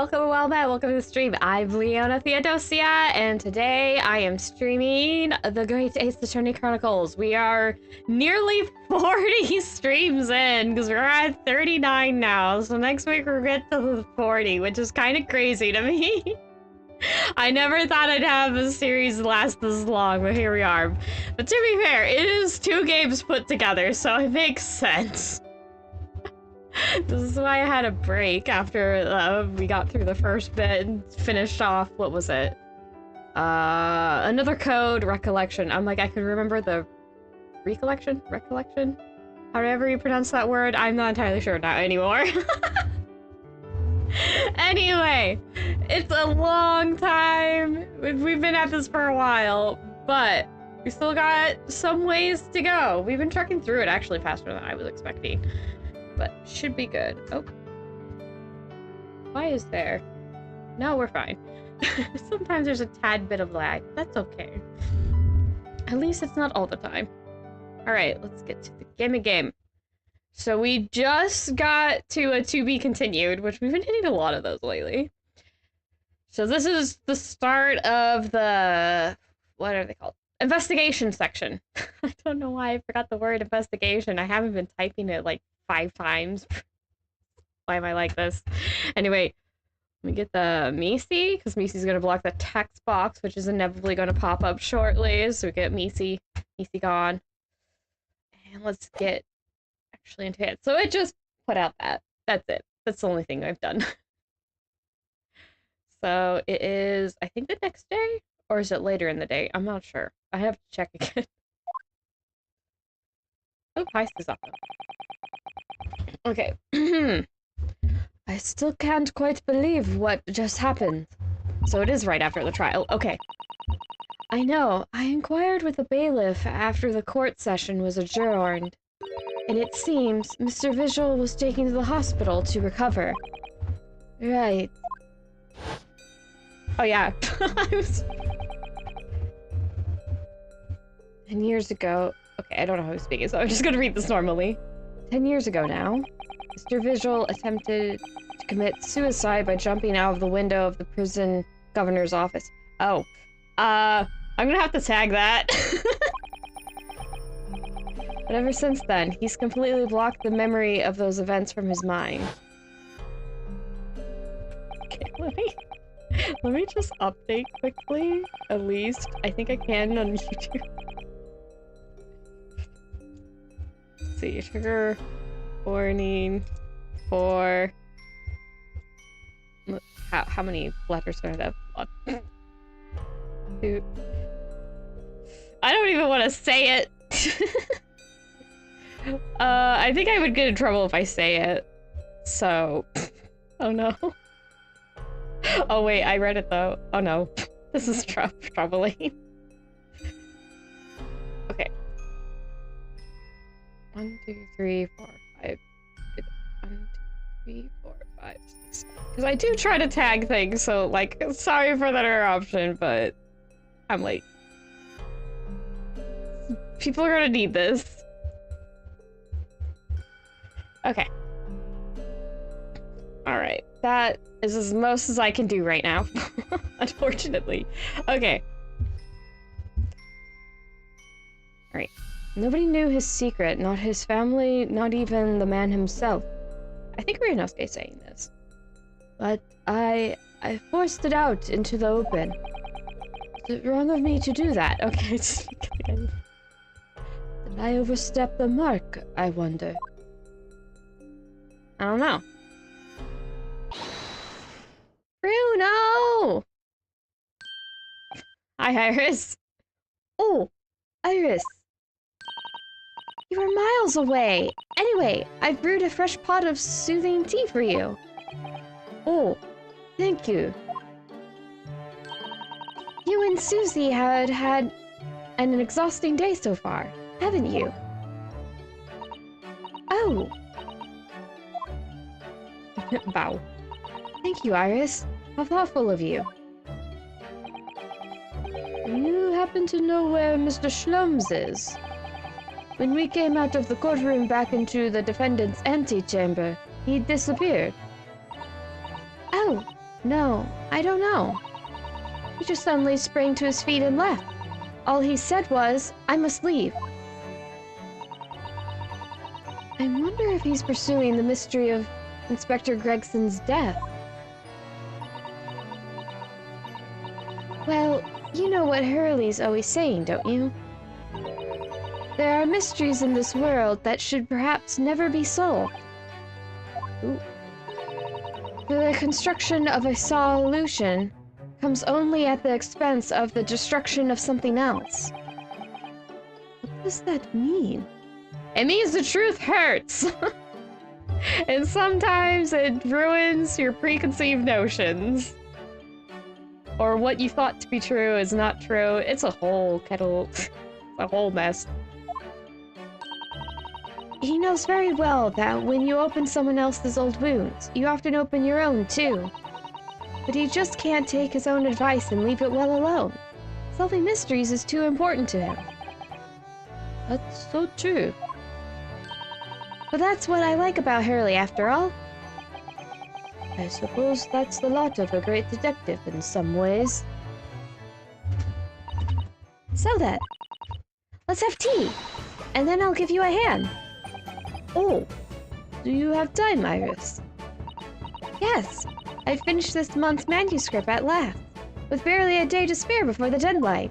welcome, welcome to the stream. I'm Leona Theodosia, and today I am streaming the Great Ace Attorney Chronicles. We are nearly 40 streams in, because we're at 39 now, so next week we'll get to the 40, which is kind of crazy to me. I never thought I'd have a series last this long, but here we are. But to be fair, it is 2 games put together, so it makes sense. This is why I had a break after we got through the first bit and finished off, what was it? Another code, recollection. I'm like, I could remember the recollection? Recollection? However you pronounce that word, I'm not entirely sure now anymore. Anyway, it's a long time. We've been at this for a while, but we still got some ways to go. We've been trucking through it actually faster than I was expecting. But should be good. Oh. Why is there? No, we're fine. Sometimes there's a tad bit of lag. That's okay. At least it's not all the time. Alright, let's get to the game. So we just got to a to be continued, which we've been hitting a lot of those lately. So this is the start of the... what are they called? Investigation section. I don't know why I forgot the word investigation. I haven't been typing it like 5 times. Why am I like this? Anyway, let me get the Misi, because Misi's going to block the text box, which is inevitably going to pop up shortly. So we get Misi gone. And let's get actually into it. So it just put out that. That's it. That's the only thing I've done. So it is, I think, the next day? Or is it later in the day? I'm not sure. I have to check again. Oh, hi, Suzuka. Okay. I still can't quite believe what just happened. So it is right after the trial. Okay. I know. I inquired with the bailiff after the court session was adjourned. And it seems Mr. Visual was taken to the hospital to recover. Right. Oh, yeah. I was... 10 years ago... Okay, I don't know how he's speaking, so I'm just gonna read this normally. 10 years ago now, Mr. Visual attempted to commit suicide by jumping out of the window of the prison governor's office. Oh. I'm gonna have to tag that. But ever since then, he's completely blocked the memory of those events from his mind. Okay, let me just update quickly, at least. I think I can on YouTube. Let's see, trigger warning for... How many letters do I have? 1, 2... I don't even want to say it! I think I would get in trouble if I say it. So... Oh no. Oh wait, I read it though. Oh no. This is troubling. Okay. 1, 2, 3, 4, 5. 1, 2, 3, 4, 5, 6. Because I do try to tag things, so like, sorry for that interruption, but I'm late. People are gonna need this. Okay. Alright, that is as most as I can do right now, unfortunately. Okay. Alright. Nobody knew his secret, not his family, not even the man himself. I think Ryunosuke's saying this. But I forced it out into the open. Is it wrong of me to do that? Okay, did I overstep the mark, I wonder? I don't know. Bruno! Hi, Iris. Oh, Iris. You were miles away. Anyway, I brewed a fresh pot of soothing tea for you. Oh, thank you. You and Susie had an exhausting day so far, haven't you? Oh. Wow. Thank you, Iris. How thoughtful of you. You happen to know where Mr. Schlums is? When we came out of the courtroom back into the defendant's antechamber, he disappeared. Oh, No, I don't know. He just suddenly sprang to his feet and left. All he said was, I must leave. I wonder if he's pursuing the mystery of Inspector Gregson's death. Well, you know what Hurley's always saying, don't you? There are mysteries in this world that should perhaps never be solved. Ooh. The construction of a solution comes only at the expense of the destruction of something else. What does that mean? It means the truth hurts. And sometimes it ruins your preconceived notions. Or what you thought to be true is not true. It's a whole kettle, a whole mess. He knows very well that when you open someone else's old wounds, you often open your own too. But he just can't take his own advice and leave it well alone. Solving mysteries is too important to him. That's so true. But that's what I like about Hurley, after all. I suppose that's the lot of a great detective in some ways. So then, let's have tea, and then I'll give you a hand. Oh, do you have time, Iris? Yes, I finished this month's manuscript at last, with barely a day to spare before the deadline.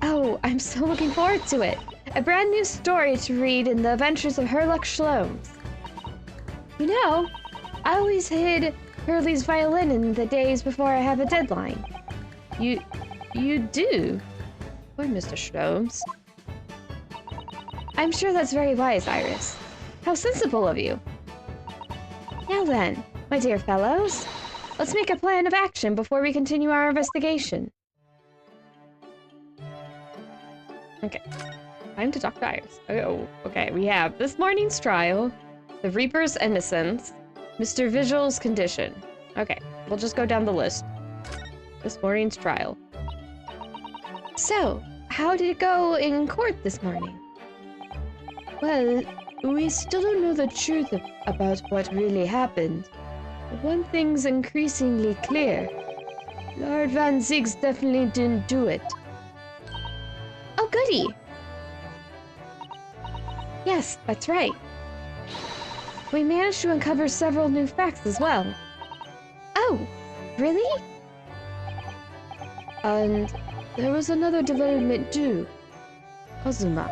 Oh, I'm so looking forward to it. A brand new story to read in the adventures of Herlock Sholmes. You know, I always hid Hurley's violin in the days before I have a deadline. You do? Poor Mr. Sholmes. I'm sure that's very wise, Iris. How sensible of you. Now then, my dear fellows, let's make a plan of action before we continue our investigation. Okay. Time to talk to Iris. Oh, okay. We have this morning's trial, the Reaper's innocence, Mr. Vigil's condition. Okay, we'll just go down the list. This morning's trial. So, how did it go in court this morning? Well, we still don't know the truth about what really happened. But one thing's increasingly clear. Lord Van Ziegs definitely didn't do it. Oh, goody! Yes, that's right. We managed to uncover several new facts as well. Oh, really? And there was another development too. Kazuma.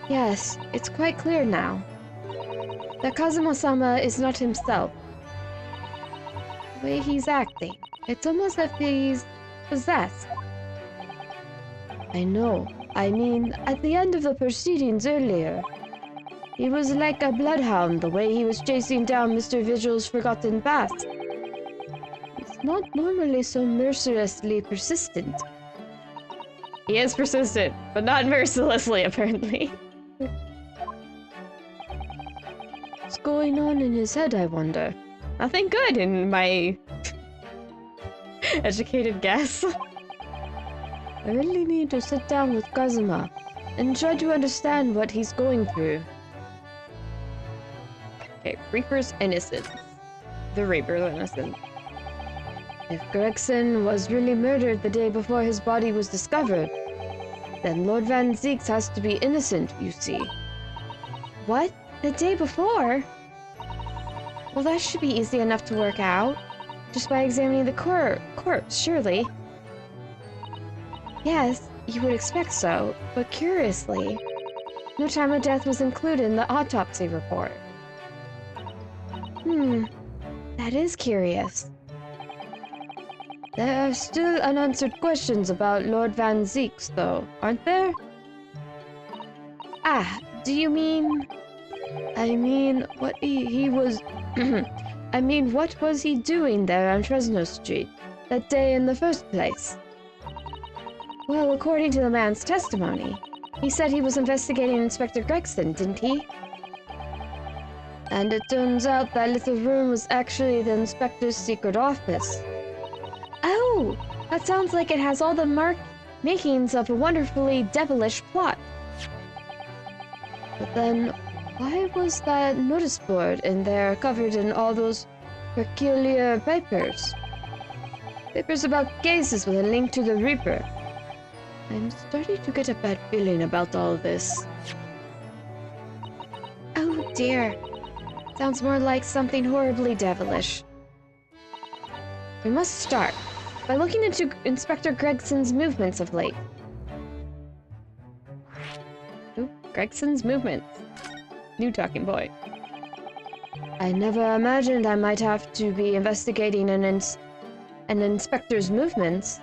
Yes, it's quite clear now that Kazuma-sama is not himself. The way he's acting, it's almost as if he's possessed. I know. I mean, at the end of the proceedings earlier, he was like a bloodhound the way he was chasing down Mr. Vigil's forgotten past. He's not normally so mercilessly persistent. He is persistent, but not mercilessly, apparently. What's going on in his head, I wonder? Nothing good in my educated guess. I really need to sit down with Kazuma and try to understand what he's going through. Okay, Reaper's innocence. The Reaper's innocent. If Gregson was really murdered the day before his body was discovered, then Lord Van Ziegs has to be innocent, you see. What? The day before? Well, that should be easy enough to work out. Just by examining the corpse, surely. Yes, you would expect so, but curiously, no time of death was included in the autopsy report. That is curious. There are still unanswered questions about Lord Van Ziegs, though, aren't there? Ah, do you mean... I mean, what he was... I mean, what was he doing there on Fresno Street that day in the first place? Well, according to the man's testimony, he said he was investigating Inspector Gregson, didn't he? And it turns out that little room was actually the inspector's secret office. Oh, that sounds like it has all the makings of a wonderfully devilish plot. But then, Why was that notice board in there covered in all those peculiar papers? Papers about cases with a link to the Reaper. I'm starting to get a bad feeling about all this. Oh dear. Sounds more like something horribly devilish. We must start by looking into Inspector Gregson's movements of late. Ooh, Gregson's movements. New talking point. I never imagined I might have to be investigating an inspector's movements.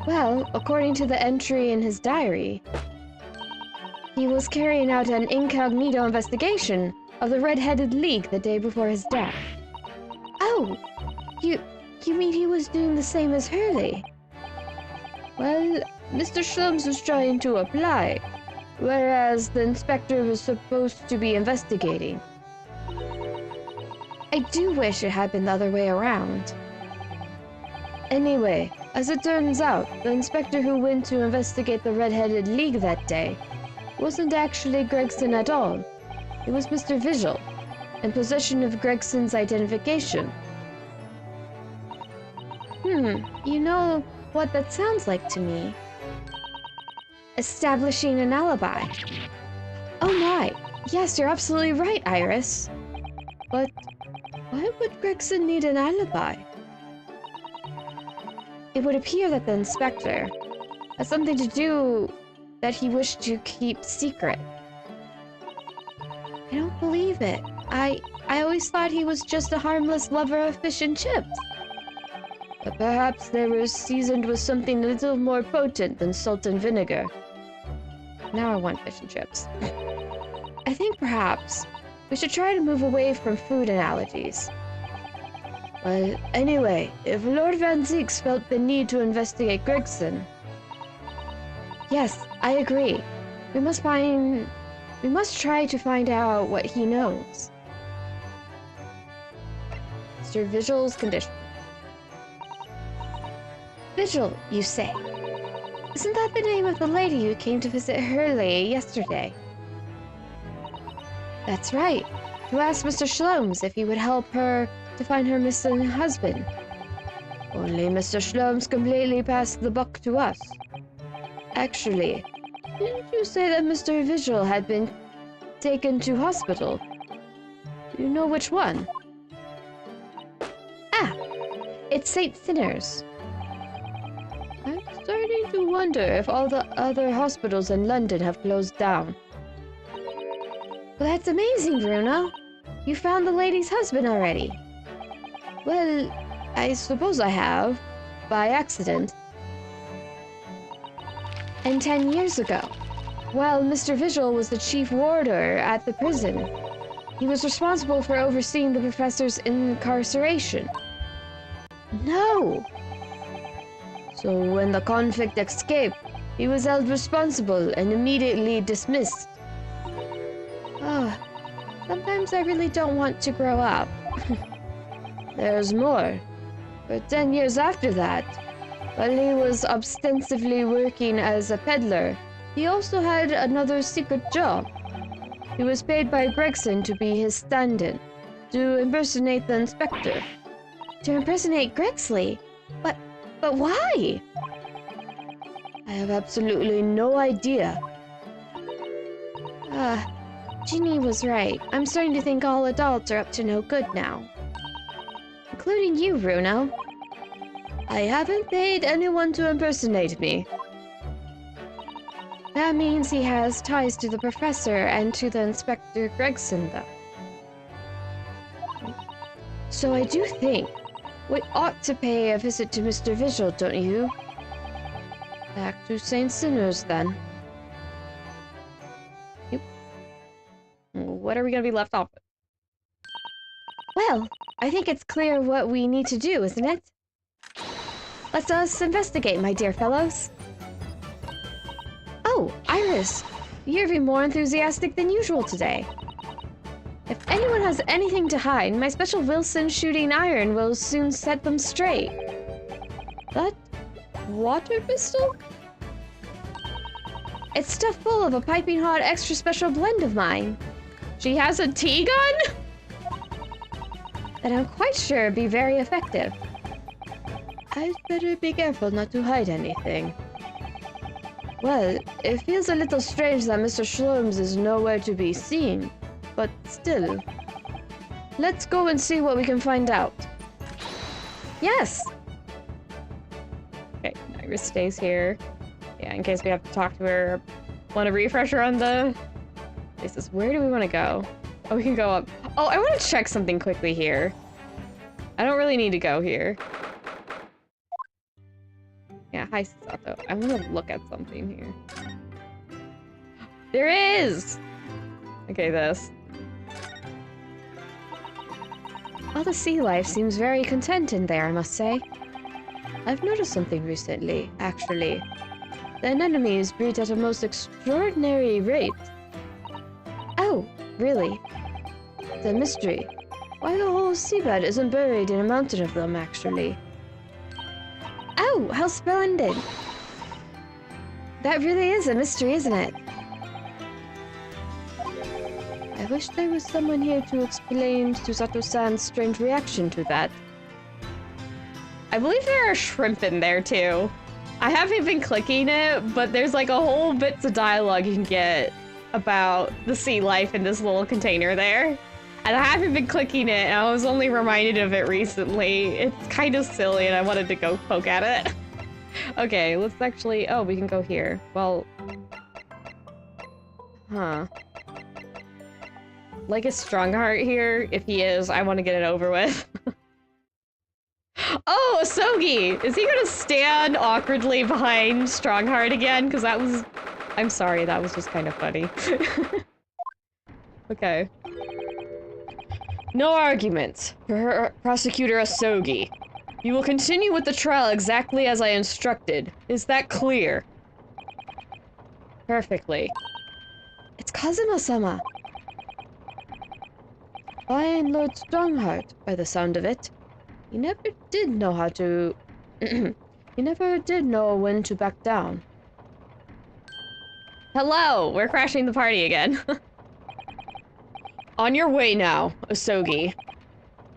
Well, according to the entry in his diary, he was carrying out an incognito investigation of the Red-Headed League the day before his death. Oh! You mean he was doing the same as Hurley? Well, Mr. Shlums was trying to apply, whereas the inspector was supposed to be investigating. I do wish it had been the other way around. Anyway, as it turns out, the inspector who went to investigate the Red-Headed League that day wasn't actually Gregson at all. It was Mr. Vigil, in possession of Gregson's identification. You know what that sounds like to me? Establishing an alibi. Oh my! Yes, you're absolutely right, Iris. But why would Gregson need an alibi? It would appear that the inspector has something to do that he wished to keep secret. I don't believe it. I always thought he was just a harmless lover of fish and chips. But perhaps they were seasoned with something a little more potent than salt and vinegar. Now I want fish and chips. I think perhaps we should try to move away from food analogies. Well, anyway, if Lord Van Zieks felt the need to investigate Gregson... Yes, I agree. We must try to find out what he knows. Mr. Vigil's condition. Vigil, you say? Isn't that the name of the lady who came to visit Hurley yesterday? That's right. Who asked Mr. Shlums if he would help her to find her missing husband. Only Mr. Shlums completely passed the buck to us. Actually, didn't you say that Mr. Vigil had been taken to hospital? Do you know which one? Ah! It's St. Sinner's. I'm starting to wonder if all the other hospitals in London have closed down. Well, that's amazing, Bruno. You found the lady's husband already. Well, I suppose I have, by accident. And 10 years ago, while Mr. Vigil was the chief warder at the prison, he was responsible for overseeing the professor's incarceration. No! So when the convict escaped, he was held responsible and immediately dismissed. Oh, sometimes I really don't want to grow up. There's more. For 10 years after that, while he was ostensibly working as a peddler, he also had another secret job. He was paid by Gregson to be his stand-in, to impersonate the inspector. To impersonate Gregsley? But why? I have absolutely no idea. Ginny was right. I'm starting to think all adults are up to no good now. Including you, Bruno. I haven't paid anyone to impersonate me. That means he has ties to the professor and to the Inspector Gregson, though. So I do think we ought to pay a visit to Mr. Vigil, don't you? Back to St. Sinner's, then. Yep. What are we going to be left off with? Well, I think it's clear what we need to do, isn't it? Let us investigate, my dear fellows. Oh, Iris, you're even more enthusiastic than usual today. If anyone has anything to hide, my special Wilson shooting iron will soon set them straight. That water pistol? It's stuffed full of a piping hot extra special blend of mine. She has a tea gun? And I'm quite sure it'd be very effective. I'd better be careful not to hide anything. Well, it feels a little strange that Mr. Shlorms is nowhere to be seen, but still. Let's go and see what we can find out. Yes! Okay, Iris stays here. Yeah, in case we have to talk to her. Want a refresher on the places? Where do we want to go? Oh, we can go up. Oh, I want to check something quickly here. I don't really need to go here. Yeah, hi, Sato. I want to look at something here. There is! Okay, this. All the sea life seems very content in there, I must say. I've noticed something recently, actually. The anemones breed at a most extraordinary rate. Oh, really? It's a mystery. Why the whole seabed isn't buried in a mountain of them, actually. Oh, how splendid! That really is a mystery, isn't it? I wish there was someone here to explain Susato-san's strange reaction to that. I believe there are shrimp in there too. I haven't been clicking it, but there's like a whole bits of dialogue you can get about the sea life in this little container there. And I haven't been clicking it, and I was only reminded of it recently. It's kind of silly, and I wanted to go poke at it. Okay, let's actually... Oh, we can go here. Well... Huh. Like a Strongheart here? If he is, I want to get it over with. Oh, Asogi! Is he gonna stand awkwardly behind Strongheart again? Because that was... I'm sorry, that was just kind of funny. Okay. No arguments. Prosecutor Asogi. You will continue with the trial exactly as I instructed. Is that clear? Perfectly. It's Kazuma-sama. Fine Lord Strongheart, by the sound of it. He never did know how to... he never did know when to back down. Hello! We're crashing the party again. On your way now, Asogi.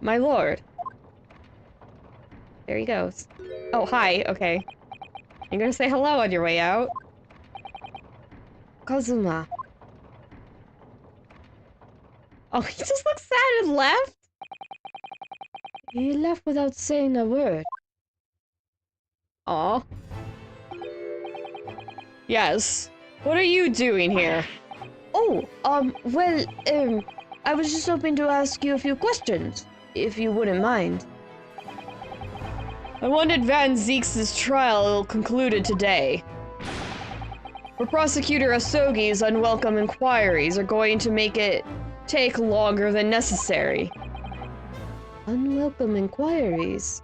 My lord. There he goes. Oh, hi. Okay. You're gonna say hello on your way out? Kazuma. Oh, he just looks sad and left? He left without saying a word. Aw. Yes. What are you doing here? Oh, well, I was just hoping to ask you a few questions, if you wouldn't mind. I wanted Van Zeeks' trial concluded today. For Prosecutor Asogi's unwelcome inquiries are going to make it take longer than necessary. Unwelcome inquiries?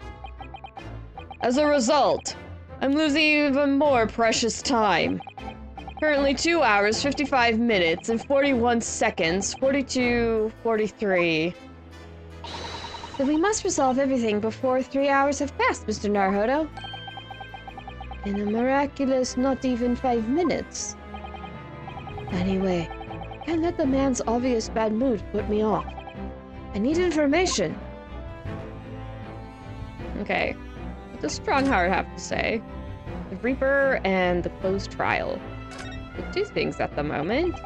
As a result, I'm losing even more precious time. Currently 2 hours, 55 minutes, and 41 seconds, 43. Then we must resolve everything before 3 hours have passed, Mr. Naruhodo. In a miraculous not even 5 minutes. Anyway, can't let the man's obvious bad mood put me off. I need information. Okay. What does Strongheart have to say? The Reaper and the closed trial. The two things at the moment.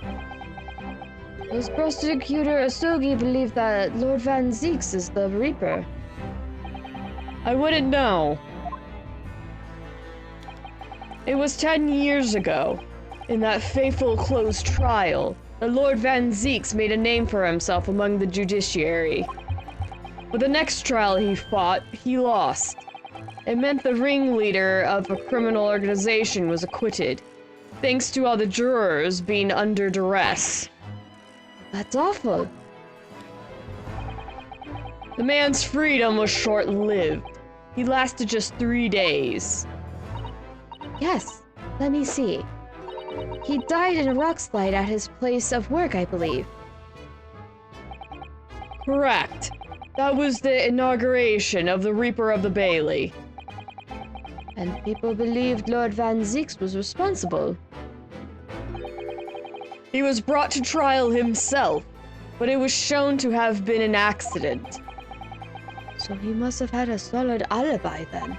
Does Prosecutor Asogi believe that Lord Van Zeeks is the Reaper? I wouldn't know. It was 10 years ago, in that fateful closed trial, that Lord Van Zeeks made a name for himself among the judiciary. But the next trial he fought, he lost. It meant the ringleader of a criminal organization was acquitted, thanks to all the jurors being under duress. That's awful. The man's freedom was short-lived. He lasted just 3 days. Yes, let me see. He died in a rock slide at his place of work, I believe. Correct. That was the inauguration of the Reaper of the Bailey. And people believed Lord Van Zeeks was responsible. He was brought to trial himself, but it was shown to have been an accident. So he must have had a solid alibi then.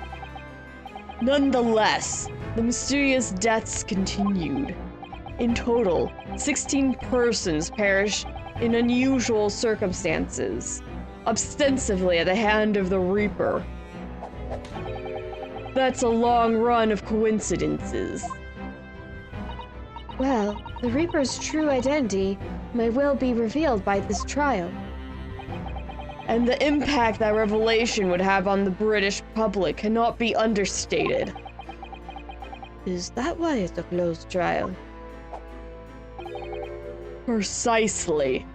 Nonetheless, the mysterious deaths continued. In total, 16 persons perished in unusual circumstances, ostensibly at the hand of the Reaper. That's a long run of coincidences. Well, the Reaper's true identity may well be revealed by this trial. And the impact that revelation would have on the British public cannot be understated. Is that why it's a closed trial? Precisely.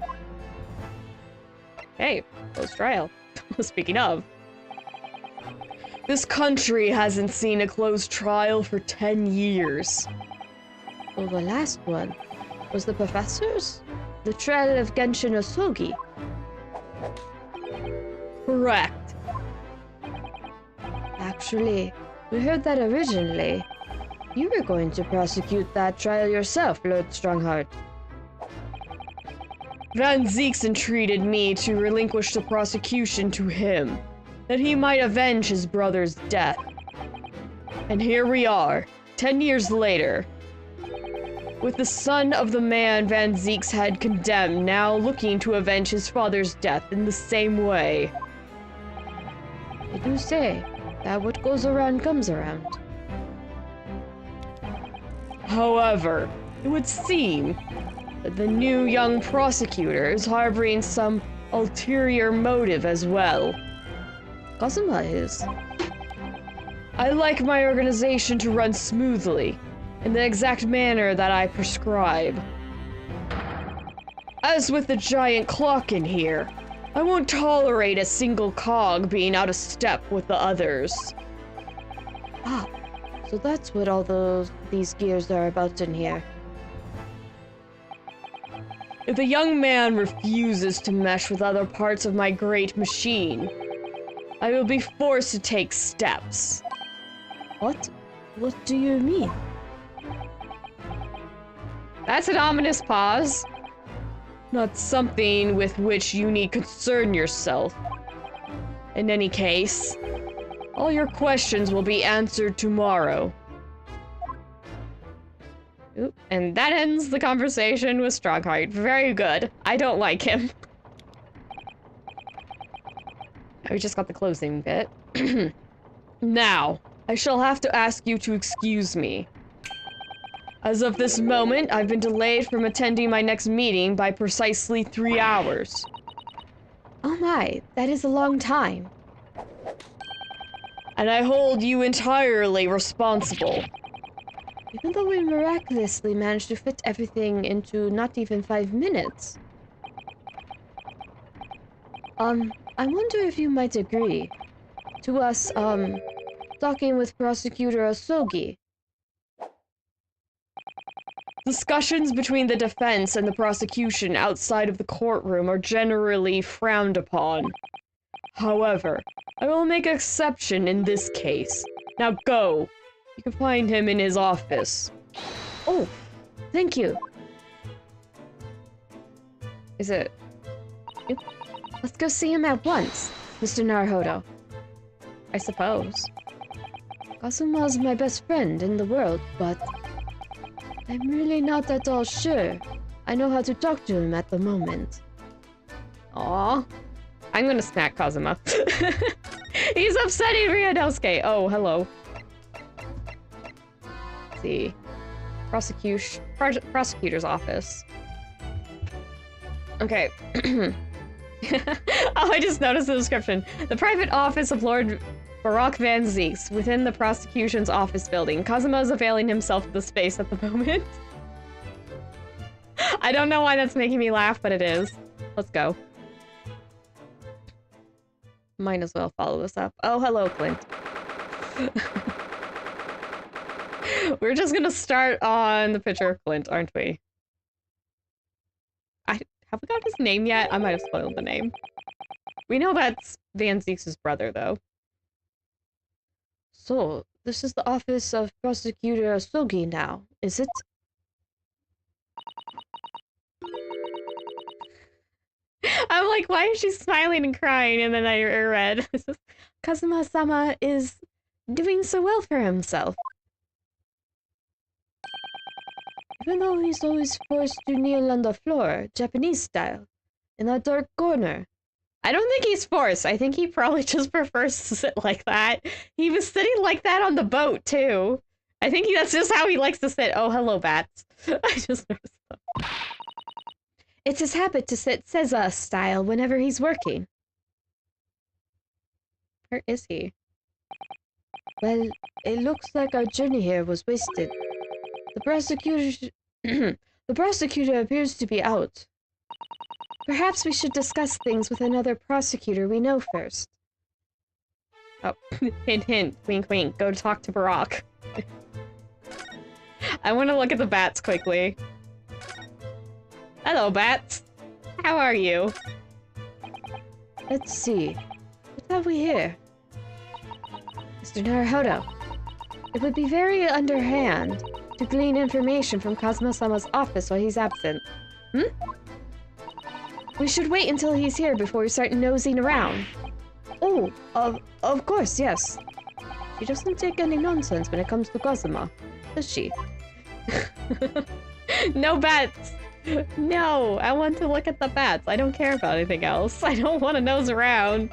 Hey, close trial. Speaking of. This country hasn't seen a closed trial for 10 years. Well, the last one was the professor's? The trial of Genshin Osogi. Correct. Actually, we heard that originally. You were going to prosecute that trial yourself, Lord Strongheart. Van Zieks entreated me to relinquish the prosecution to him, that he might avenge his brother's death. And here we are, 10 years later, with the son of the man Van Zieks had condemned now looking to avenge his father's death in the same way. They do say that what goes around comes around. However, it would seem that the new young prosecutor is harboring some ulterior motive as well. Kazuma is. I like my organization to run smoothly, in the exact manner that I prescribe. As with the giant clock in here, I won't tolerate a single cog being out of step with the others. Ah, so that's what all these gears are about in here. If the young man refuses to mesh with other parts of my great machine, I will be forced to take steps. What? What do you mean? That's an ominous pause. Not something with which you need concern yourself. In any case, all your questions will be answered tomorrow. Oop, and that ends the conversation with Strongheart. Very good. I don't like him. We just got the closing bit. Now, I shall have to ask you to excuse me. As of this moment, I've been delayed from attending my next meeting by precisely 3 hours. Oh my, that is a long time. And I hold you entirely responsible. Even though we miraculously managed to fit everything into not even 5 minutes. I wonder if you might agree to us, talking with Prosecutor Osogi. Discussions between the defense and the prosecution outside of the courtroom are generally frowned upon. However, I will make an exception in this case. Now go. You can find him in his office. Oh, thank you. Is it? Let's go see him at once, Mr. Naruhodo. I suppose. Kazuma's my best friend in the world, but I'm really not at all sure I know how to talk to him at the moment. Aw. I'm gonna smack Kazuma. He's upsetting Ryunosuke. Oh, hello. Let's see. Prosecutor's office. Okay. Oh, I just noticed the description. The private office of Lord Barak Van Zieks within the prosecution's office building. Kazuma is availing himself of the space at the moment. I don't know why that's making me laugh, but it is. Let's go. Might as well follow this up. Oh, hello, Clint. We're just gonna start on the picture of Clint, aren't we? Have we got his name yet? I might have spoiled the name. We know that's Van Zieks' brother, though. So, this is the office of Prosecutor Osogi now, is it? I'm like, why is she smiling and crying? And then I read, Kazuma-sama is doing so well for himself. Even though he's always forced to kneel on the floor, Japanese style, in a dark corner. I don't think he's forced. I think he probably just prefers to sit like that. He was sitting like that on the boat, too. I think that's just how he likes to sit. Oh, hello, bats. I just noticed that. It's his habit to sit Seiza style whenever he's working. Where is he? Well, it looks like our journey here was wasted. The prosecutor appears to be out. Perhaps we should discuss things with another prosecutor we know first. Oh, hint, hint, wink, wink. Go talk to Barack. I want to look at the bats quickly. Hello, bats. How are you? Let's see. What have we here? Mr. Naruhodo, it would be very underhand to glean information from Kazuma-sama's office while he's absent. We should wait until he's here before we start nosing around. Oh, of course, yes. She doesn't take any nonsense when it comes to Kazuma, does she? No bats! No, I want to look at the bats. I don't care about anything else. I don't want to nose around.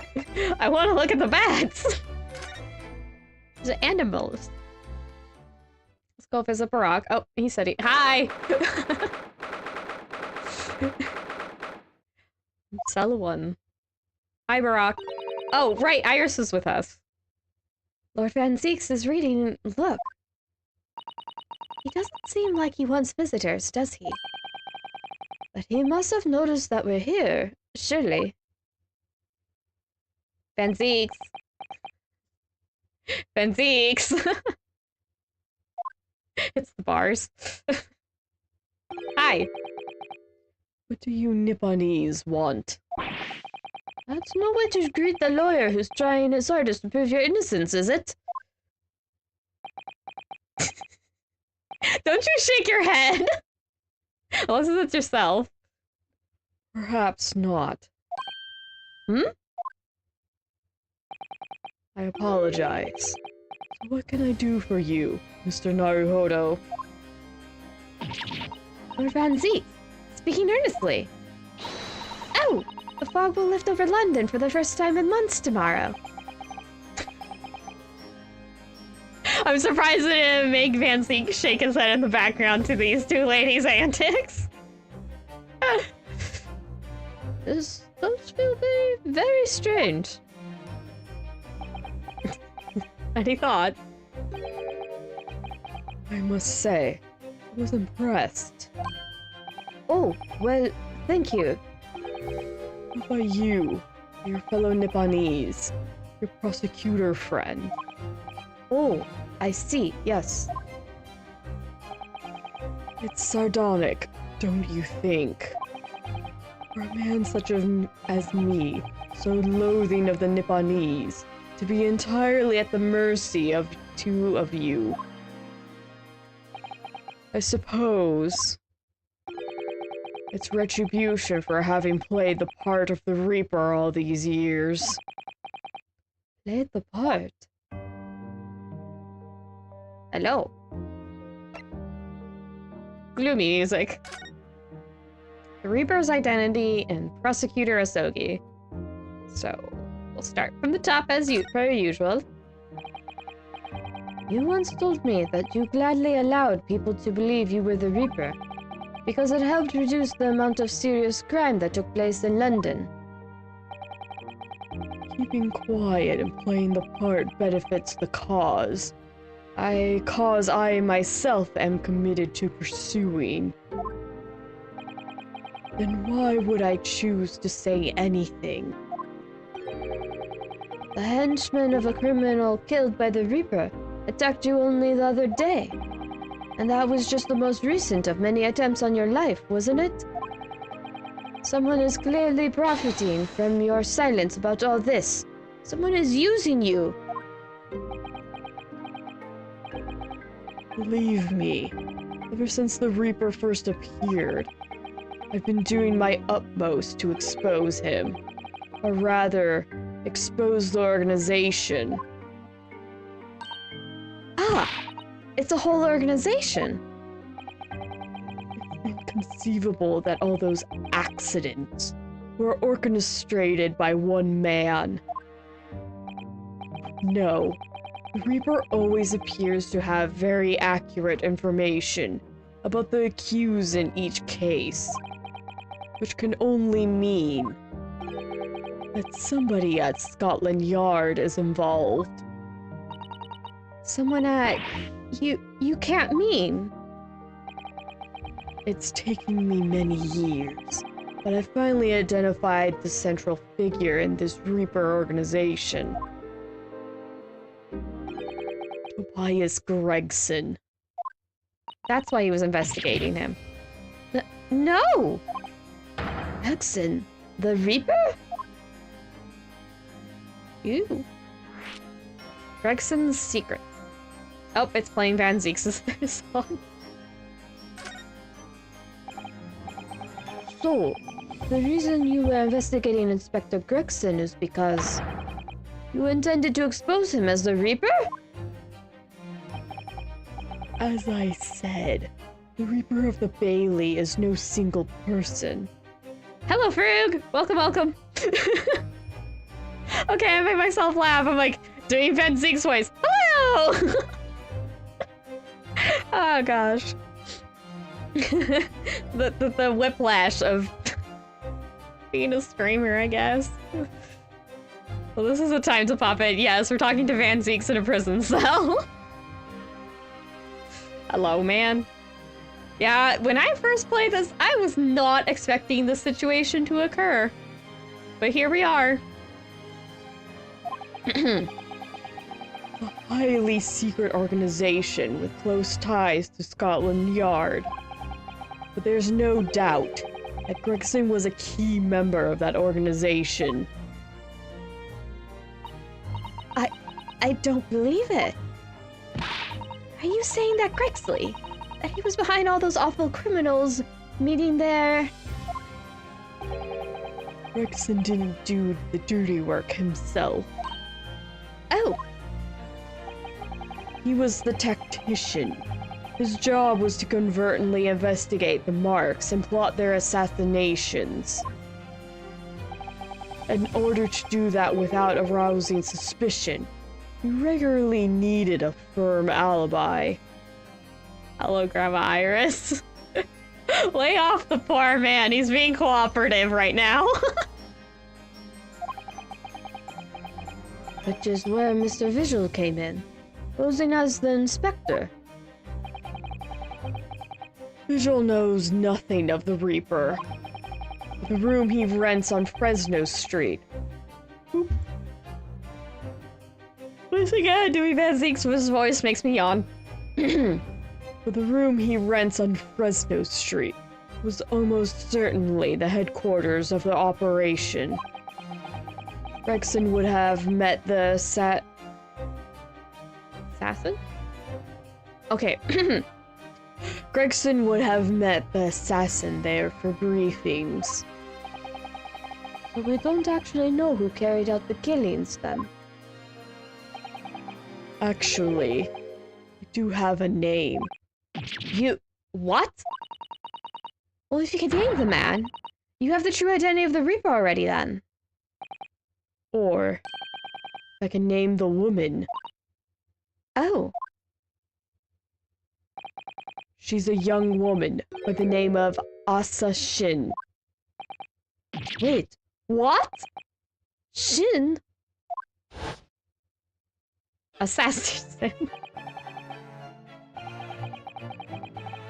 I want to look at the bats! The animals. Let's go visit Barack. Oh, he said he- Hi! Selwyn. Hi, Barack. Oh, right, Iris is with us. Lord Van Zeeks is reading. Look. He doesn't seem like he wants visitors, does he? But he must have noticed that we're here, surely. Van Zeeks. Van Zeeks. It's the bars. Hi. What do you Nipponese want? That's no way to greet the lawyer who's trying his hardest to prove your innocence, is it? Don't you shake your head! Unless it's yourself. Perhaps not. I apologize. So what can I do for you, Mr. Naruhodo? Lord Van Zeek, speaking earnestly. Oh! The fog will lift over London for the first time in months tomorrow. I'm surprised it didn't make Van Zeek shake his head in the background to these two ladies' antics. This does feel very, very strange. Any thought? I must say, I was impressed. Oh, well, thank you. How about you, your fellow Nipponese, your prosecutor friend? Oh, I see, yes. It's sardonic, don't you think? For a man such as me, so loathing of the Nipponese, to be entirely at the mercy of two of you. I suppose it's retribution for having played the part of the Reaper all these years. Played the part? Hello. Gloomy music. The Reaper's identity and Prosecutor Asogi. So, we'll start from the top as per usual. You once told me that you gladly allowed people to believe you were the Reaper, because it helped reduce the amount of serious crime that took place in London. Keeping quiet and playing the part benefits the cause. Cause I myself am committed to pursuing. Then why would I choose to say anything? The henchman of a criminal killed by the Reaper attacked you only the other day. And that was just the most recent of many attempts on your life, wasn't it? Someone is clearly profiting from your silence about all this. Someone is using you. Believe me, ever since the Reaper first appeared, I've been doing my utmost to expose him. Or rather, expose the organization. Ah, it's a whole organization. It's inconceivable that all those accidents were orchestrated by one man. No, the Reaper always appears to have very accurate information about the accused in each case, which can only mean that somebody at Scotland Yard is involved. Someone at... You can't mean... It's taken me many years, but I finally identified the central figure in this Reaper organization. Tobias Gregson. That's why he was investigating him. No! Gregson, the Reaper? Ew. Gregson's Secret. Oh, it's playing Van Zeek's song. So, the reason you were investigating Inspector Gregson is because you intended to expose him as the Reaper? As I said, the Reaper of the Bailey is no single person. Hello, Frug! Welcome, welcome. Okay, I made myself laugh. I'm like, doing Van Zeek's voice. Hello! Oh, gosh. the whiplash of being a screamer, I guess. Well, this is a time to pop in. Yes, we're talking to Van Zeek's in a prison cell. Hello, man. Yeah, when I first played this, I was not expecting this situation to occur. But here we are. A highly secret organization with close ties to Scotland Yard. But there's no doubt that Gregson was a key member of that organization. I don't believe it. Are you saying that Gregsley? That he was behind all those awful criminals meeting there? Gregson didn't do the dirty work himself. Oh. He was the tactician. His job was to covertly investigate the marks and plot their assassinations. In order to do that without arousing suspicion, he regularly needed a firm alibi. Hello, Grandma Iris. Lay off the poor man. He's being cooperative right now. Which is where Mr. Visual came in, posing as the inspector. Visual knows nothing of the Reaper. The room he rents on Fresno Street. Once again, doing Van Zeek's voice makes me yawn. But the room he rents on Fresno Street was almost certainly the headquarters of the operation. Gregson would have met the Assassin? Okay. Gregson would have met the assassin there for briefings. So we don't actually know who carried out the killings then. Actually, I do have a name. You... what? Well, if you can name the man, you have the true identity of the Reaper already then. Or, I can name the woman. Oh. She's a young woman by the name of Asa Shin. Wait, what? Shin? Assassin.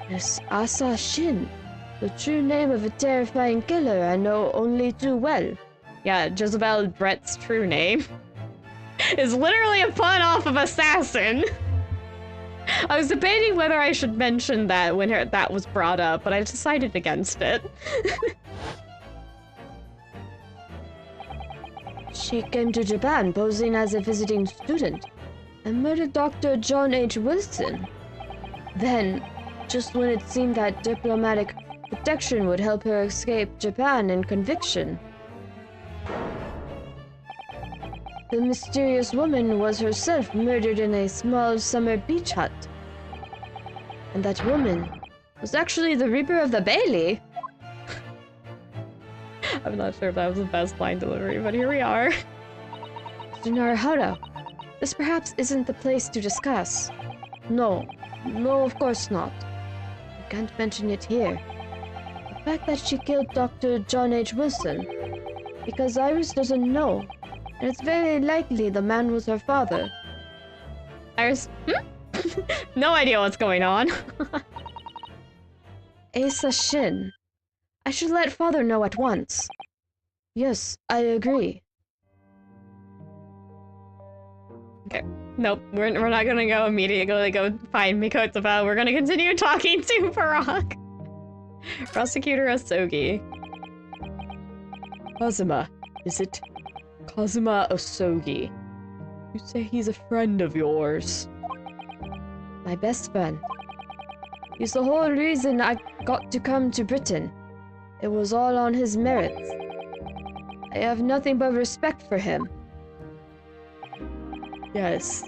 Yes, Asa Shin. The true name of a terrifying killer I know only too well. Yeah, Jezebel Brett's true name is literally a pun off of assassin. I was debating whether I should mention that when that was brought up, but I decided against it. She came to Japan posing as a visiting student and murdered Dr. John H. Wilson. Then, just when it seemed that diplomatic protection would help her escape Japan and conviction. The mysterious woman was herself murdered in a small summer beach hut. And that woman was actually the Reaper of the Bailey. I'm not sure if that was the best line delivery, but here we are. Mr. Naruhodo, this perhaps isn't the place to discuss. No, of course not. I can't mention it here. The fact that she killed Dr. John H. Wilson, because Iris doesn't know, and it's very likely the man was her father. Iris, no idea what's going on. Asa Shin. I should let father know at once. Yes, I agree. Okay. Nope, we're not gonna go immediately go find Mikotsuba. We're gonna continue talking to Parag. Prosecutor Asogi. Kazuma, is it? Kazuma Asogi. You say he's a friend of yours. My best friend. He's the whole reason I got to come to Britain. It was all on his merits. I have nothing but respect for him. Yes,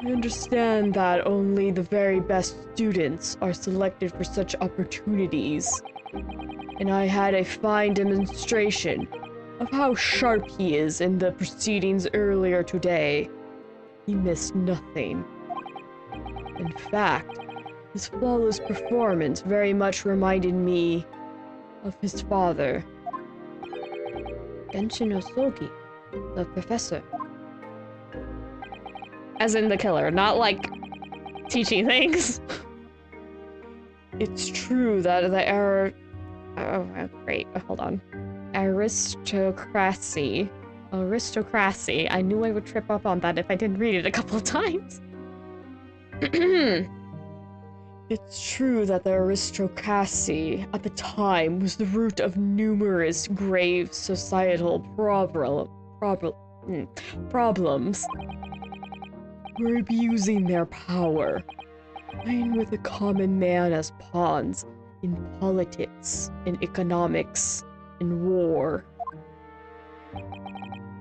I understand that only the very best students are selected for such opportunities. And I had a fine demonstration of how sharp he is in the proceedings earlier today. He missed nothing. In fact, his flawless performance very much reminded me of his father. Genshin Osogi, the professor. As in the killer, not like teaching things. It's true that the hold on. Aristocracy. I knew I would trip up on that if I didn't read it a couple of times. It's true that the aristocracy at the time was the root of numerous grave societal problems. We're abusing their power, playing with the common man as pawns in politics, in economics, in war.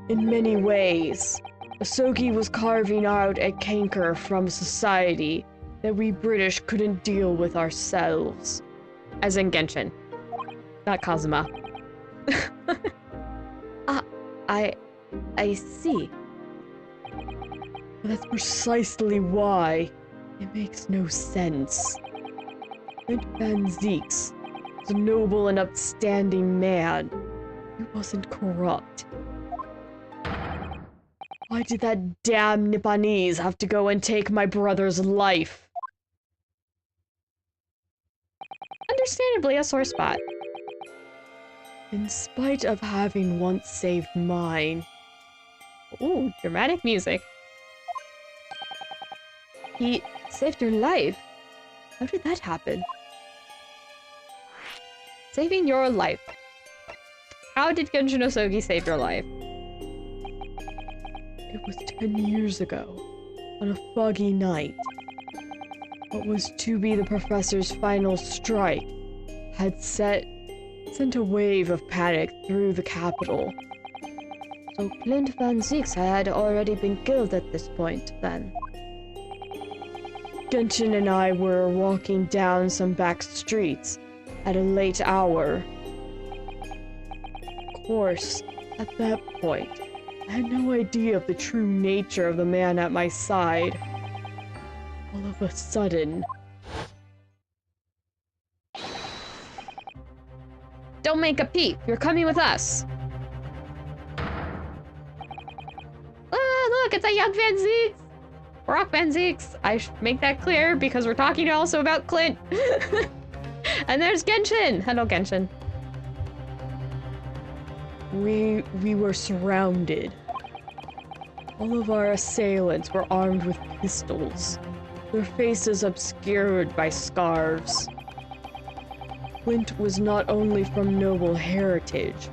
In many ways, Asogi was carving out a canker from society that we British couldn't deal with ourselves. As in Genshin. Not Kazuma. I see. That's precisely why it makes no sense. Clint Van Zieks was a noble and upstanding man. He wasn't corrupt. Why did that damn Nipponese have to go and take my brother's life? Understandably a sore spot. In spite of having once saved mine. Ooh, dramatic music. He saved your life? How did that happen? Saving your life. How did Genshin Osogi save your life? It was 10 years ago, on a foggy night. What was to be the professor's final strike had sent a wave of panic through the capital. So Clint Van Zieks had already been killed at this point, then. Genshin and I were walking down some back streets at a late hour. Of course, at that point, I had no idea of the true nature of the man at my side. All of a sudden... Don't make a peep! You're coming with us! Ah, look! It's a young Van Zieks! Rock Van Zieks! I should make that clear because we're talking also about Clint! And there's Genshin! Hello, Genshin. We were surrounded. All of our assailants were armed with pistols, their faces obscured by scarves. Clint was not only from noble heritage,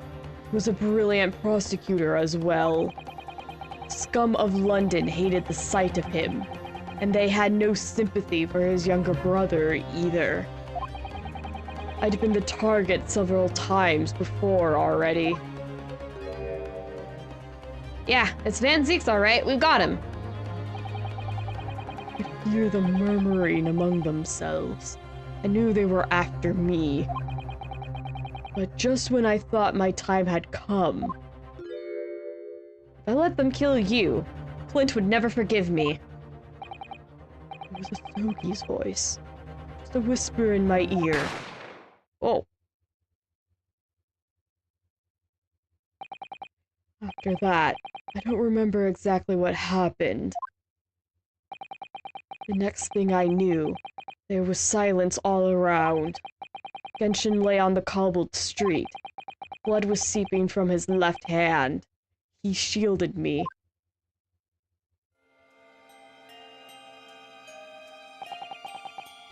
he was a brilliant prosecutor as well. Scum of London hated the sight of him, and they had no sympathy for his younger brother either. I'd been the target several times before already. Yeah, it's Van Zeek's alright, we've got him. I could hear them murmuring among themselves. I knew they were after me. But just when I thought my time had come, if I let them kill you, Clint would never forgive me. It was a Sogi's voice. Just a whisper in my ear. Oh. After that, I don't remember exactly what happened. The next thing I knew, there was silence all around. Genshin lay on the cobbled street. Blood was seeping from his left hand. He shielded me.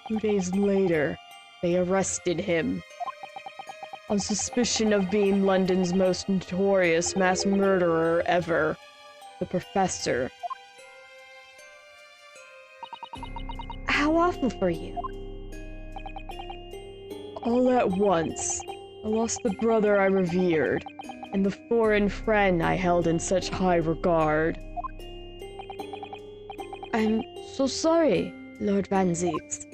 2 days later, they arrested him. On suspicion of being London's most notorious mass murderer ever, the Professor. How awful for you. All at once, I lost the brother I revered, and the foreign friend I held in such high regard. I'm so sorry, Lord Van Zeeks.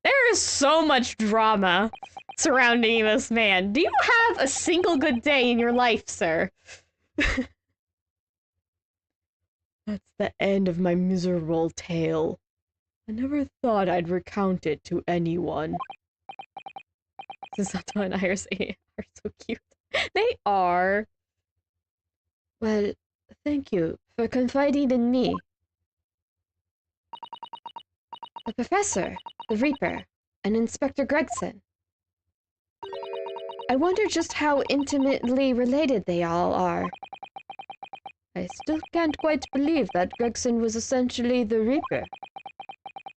There is so much drama surrounding this man. Do you have a single good day in your life, sir? That's the end of my miserable tale. I never thought I'd recount it to anyone. Susato and Iris are so cute. They are. Well, thank you for confiding in me. The Professor, the Reaper, and Inspector Gregson. I wonder just how intimately related they all are. I still can't quite believe that Gregson was essentially the Reaper,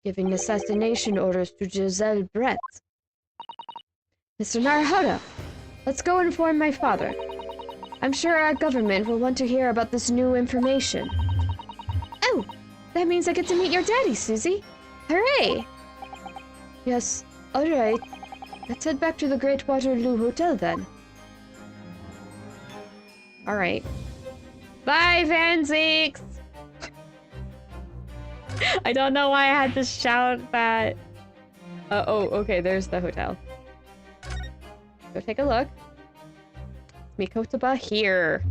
giving assassination orders to Giselle Brett. Mr. Naruhodo, let's go inform my father. I'm sure our government will want to hear about this new information. Oh, that means I get to meet your daddy, Susie. Hooray! Yes, alright. Let's head back to the Great Waterloo Hotel then. Alright. Bye, Van Zeeks! I don't know why I had to shout that. Oh, okay, there's the hotel. Go take a look. Mikotaba here.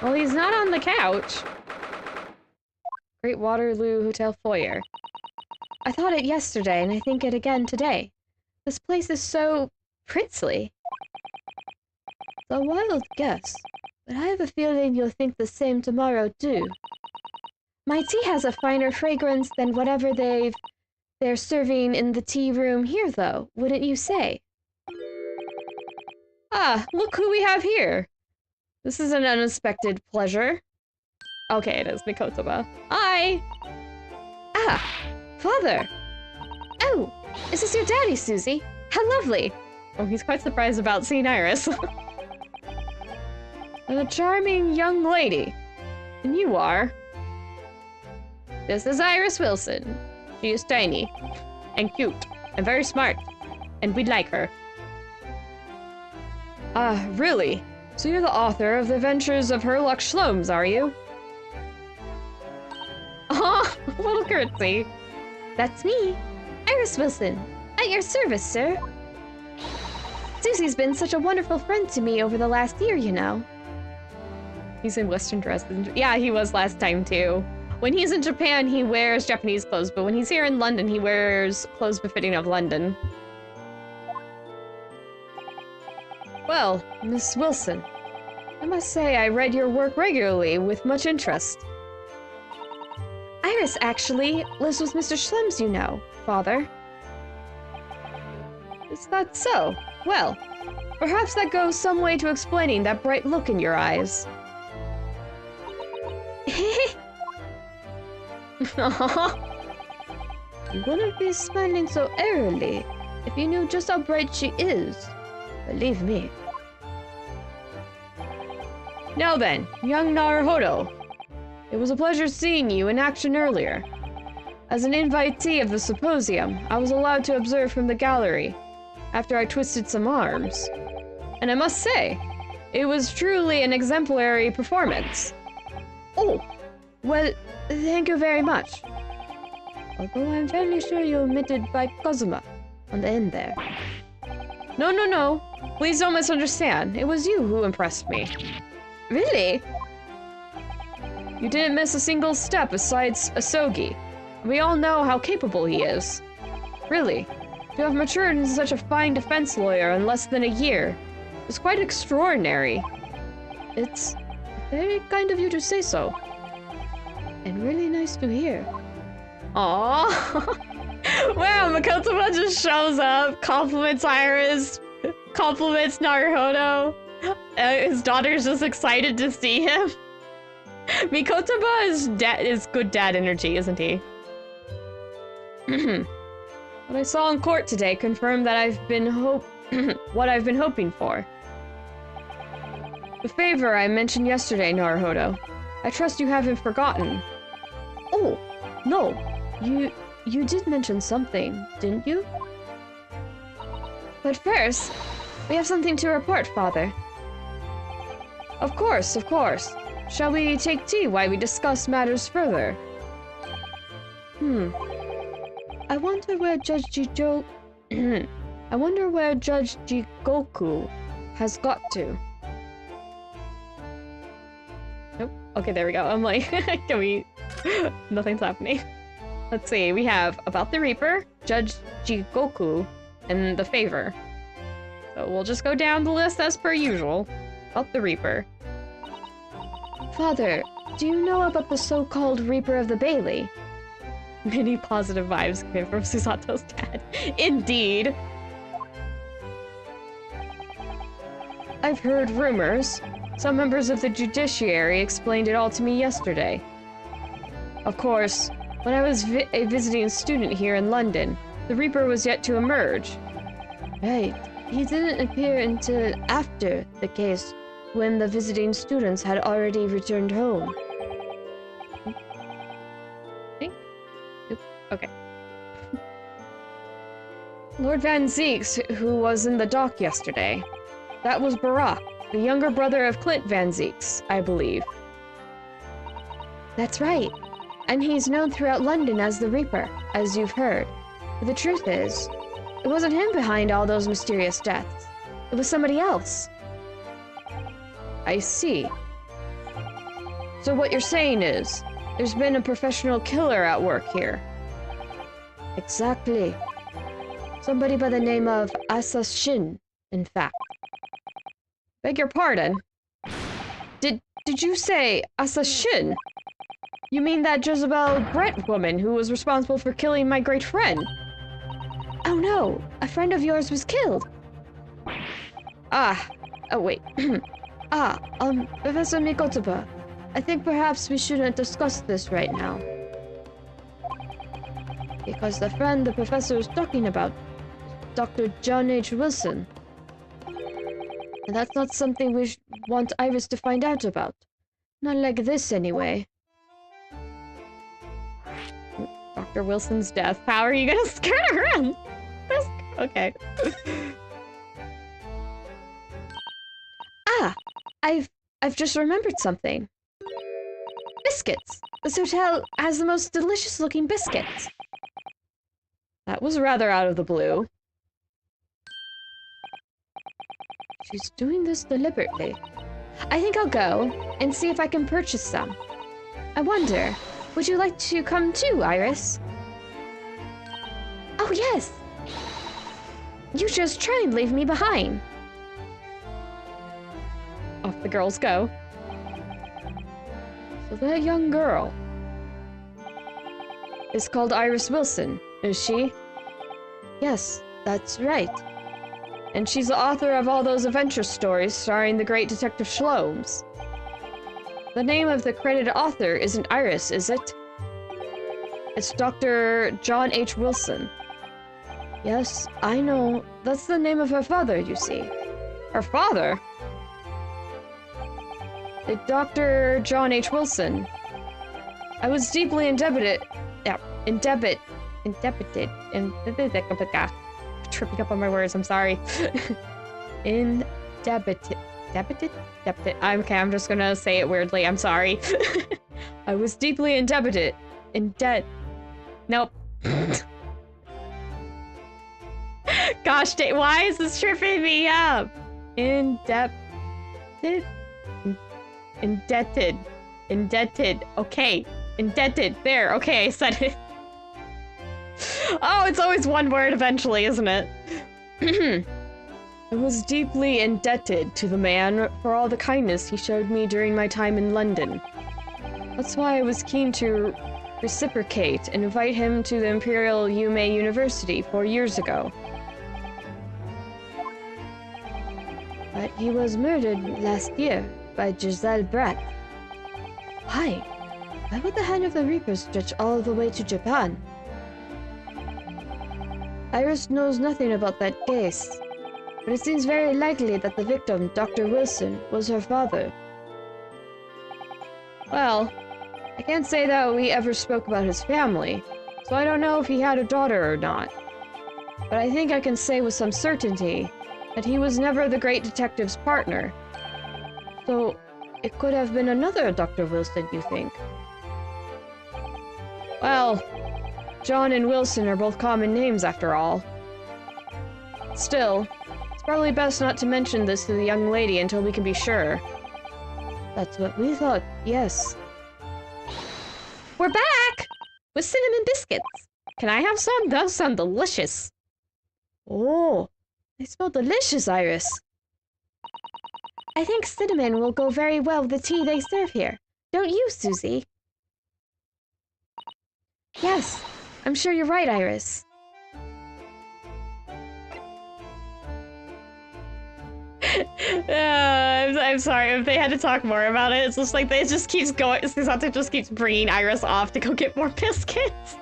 Well, he's not on the couch. Great Waterloo Hotel foyer. I thought it yesterday, and I think it again today. This place is so princely. It's a wild guess, but I have a feeling you'll think the same tomorrow, too. My tea has a finer fragrance than whatever they're serving in the tea room here, though, wouldn't you say? Ah, look who we have here. This is an unexpected pleasure. Okay, it is Mikotaba. Hi! Ah, Father! Oh, is this your daddy, Susie? How lovely! Oh, he's quite surprised about seeing Iris. And a charming young lady. And you are? This is Iris Wilson. She is tiny. And cute. And very smart. And we'd like her. Ah, really? So you're the author of The Adventures of Herlock Sholmes, are you? Oh, a little curtsy. That's me, Iris Wilson. At your service, sir. Susie's been such a wonderful friend to me over the last year, you know. He's in Western dress. Yeah, he was last time, too. When he's in Japan, he wears Japanese clothes, but when he's here in London, he wears clothes befitting of London. Well, Miss Wilson, I must say I read your work regularly with much interest. Iris actually lives with Mr. Schlems, you know, Father. Is that so? Well, perhaps that goes some way to explaining that bright look in your eyes. You wouldn't be smiling so early if you knew just how bright she is. Believe me. Now then, young Naruhodo. It was a pleasure seeing you in action earlier. As an invitee of the symposium, I was allowed to observe from the gallery after I twisted some arms. And I must say, it was truly an exemplary performance. Oh, well, thank you very much. Although I'm fairly sure you omitted by Kazuma on the end there. No. Please don't misunderstand. It was you who impressed me. Really? You didn't miss a single step besides Asogi. We all know how capable he is. Really, to have matured into such a fine defense lawyer in less than a year is quite extraordinary. It's very kind of you to say so. And really nice to hear. Aww. Wow, Makotama just shows up, compliments Iris, compliments Naruhodo. His daughter's just excited to see him. Mikotama is good dad energy, isn't he? What I saw in court today confirmed that what I've been hoping for. The favor I mentioned yesterday, Naruhodo. I trust you haven't forgotten. Oh, no. You did mention something, didn't you? But first, we have something to report, Father. Of course. Shall we take tea while we discuss matters further? I wonder where Judge Jigoku has got to. Nope. Okay, there we go. I'm like, can we... Nothing's happening. Let's see, we have About the Reaper, Judge Jigoku, and The Favor. So we'll just go down the list as per usual. About the Reaper. Father, do you know about the so-called Reaper of the Bailey? Many positive vibes came from Susato's dad. Indeed! I've heard rumors. Some members of the judiciary explained it all to me yesterday. Of course, when I was a visiting student here in London, the Reaper was yet to emerge. Right. He didn't appear until after the case, when the visiting students had already returned home. Okay. Lord Van Zeeks, who was in the dock yesterday. That was Barak, the younger brother of Clint Van Zeeks, I believe. That's right. And he's known throughout London as the Reaper, as you've heard. But the truth is, it wasn't him behind all those mysterious deaths. It was somebody else. I see. So what you're saying is, there's been a professional killer at work here. Exactly. Somebody by the name of Asa Shin, in fact. Beg your pardon? Did you say Asa Shin? You mean that Jezebel Brett woman who was responsible for killing my great friend? Oh no, a friend of yours was killed. Oh wait. Professor Mikotaba, I think perhaps we shouldn't discuss this right now. Because the friend the professor is talking about is Dr. John H. Wilson. And that's not something we want Iris to find out about. Not like this, anyway. Dr. Wilson's death. How are you gonna skirt around? Okay. I've just remembered something. Biscuits! This hotel has the most delicious looking biscuits. That was rather out of the blue. She's doing this deliberately. I think I'll go and see if I can purchase some. I wonder, would you like to come too, Iris? Oh, yes! You just try and leave me behind. Off the girls go. So that young girl is called Iris Wilson, is she? Yes, that's right. And she's the author of all those adventure stories starring the great Detective Sholmes. The name of the credited author isn't Iris, is it? It's Dr. John H. Wilson. Yes, I know. That's the name of her father, you see. Her father? Dr. John H. Wilson. I was deeply indebted... Yeah, Indebited. Tripping up on my words, I'm sorry. Indebited. Debited. Okay, I'm just gonna say it weirdly, I'm sorry. I was deeply indebted. In debt. Nope. Gosh, why is this tripping me up? Indebted. Indebted. Okay. Indebted. There. Okay, I said it. Oh, it's always one word eventually, isn't it? I was deeply indebted to the man for all the kindness he showed me during my time in London. That's why I was keen to reciprocate and invite him to the Imperial Yume University 4 years ago. But he was murdered last year by Giselle Bratt. Why? Why would the hand of the Reaper stretch all the way to Japan? Iris knows nothing about that case, but it seems very likely that the victim, Dr. Wilson, was her father. Well, I can't say that we ever spoke about his family, so I don't know if he had a daughter or not. But I think I can say with some certainty that he was never the great detective's partner. So, it could have been another Dr. Wilson, you think? Well, John and Wilson are both common names after all. Still, it's probably best not to mention this to the young lady until we can be sure. That's what we thought, yes. We're back! With cinnamon biscuits! Can I have some? Those sound delicious. Oh, they smell delicious, Iris. I think cinnamon will go very well with the tea they serve here. Don't you, Susie? Yes, I'm sure you're right, Iris. I'm sorry if they had to talk more about it. It's just like it just keeps going. Susato just keeps bringing Iris off to go get more biscuits.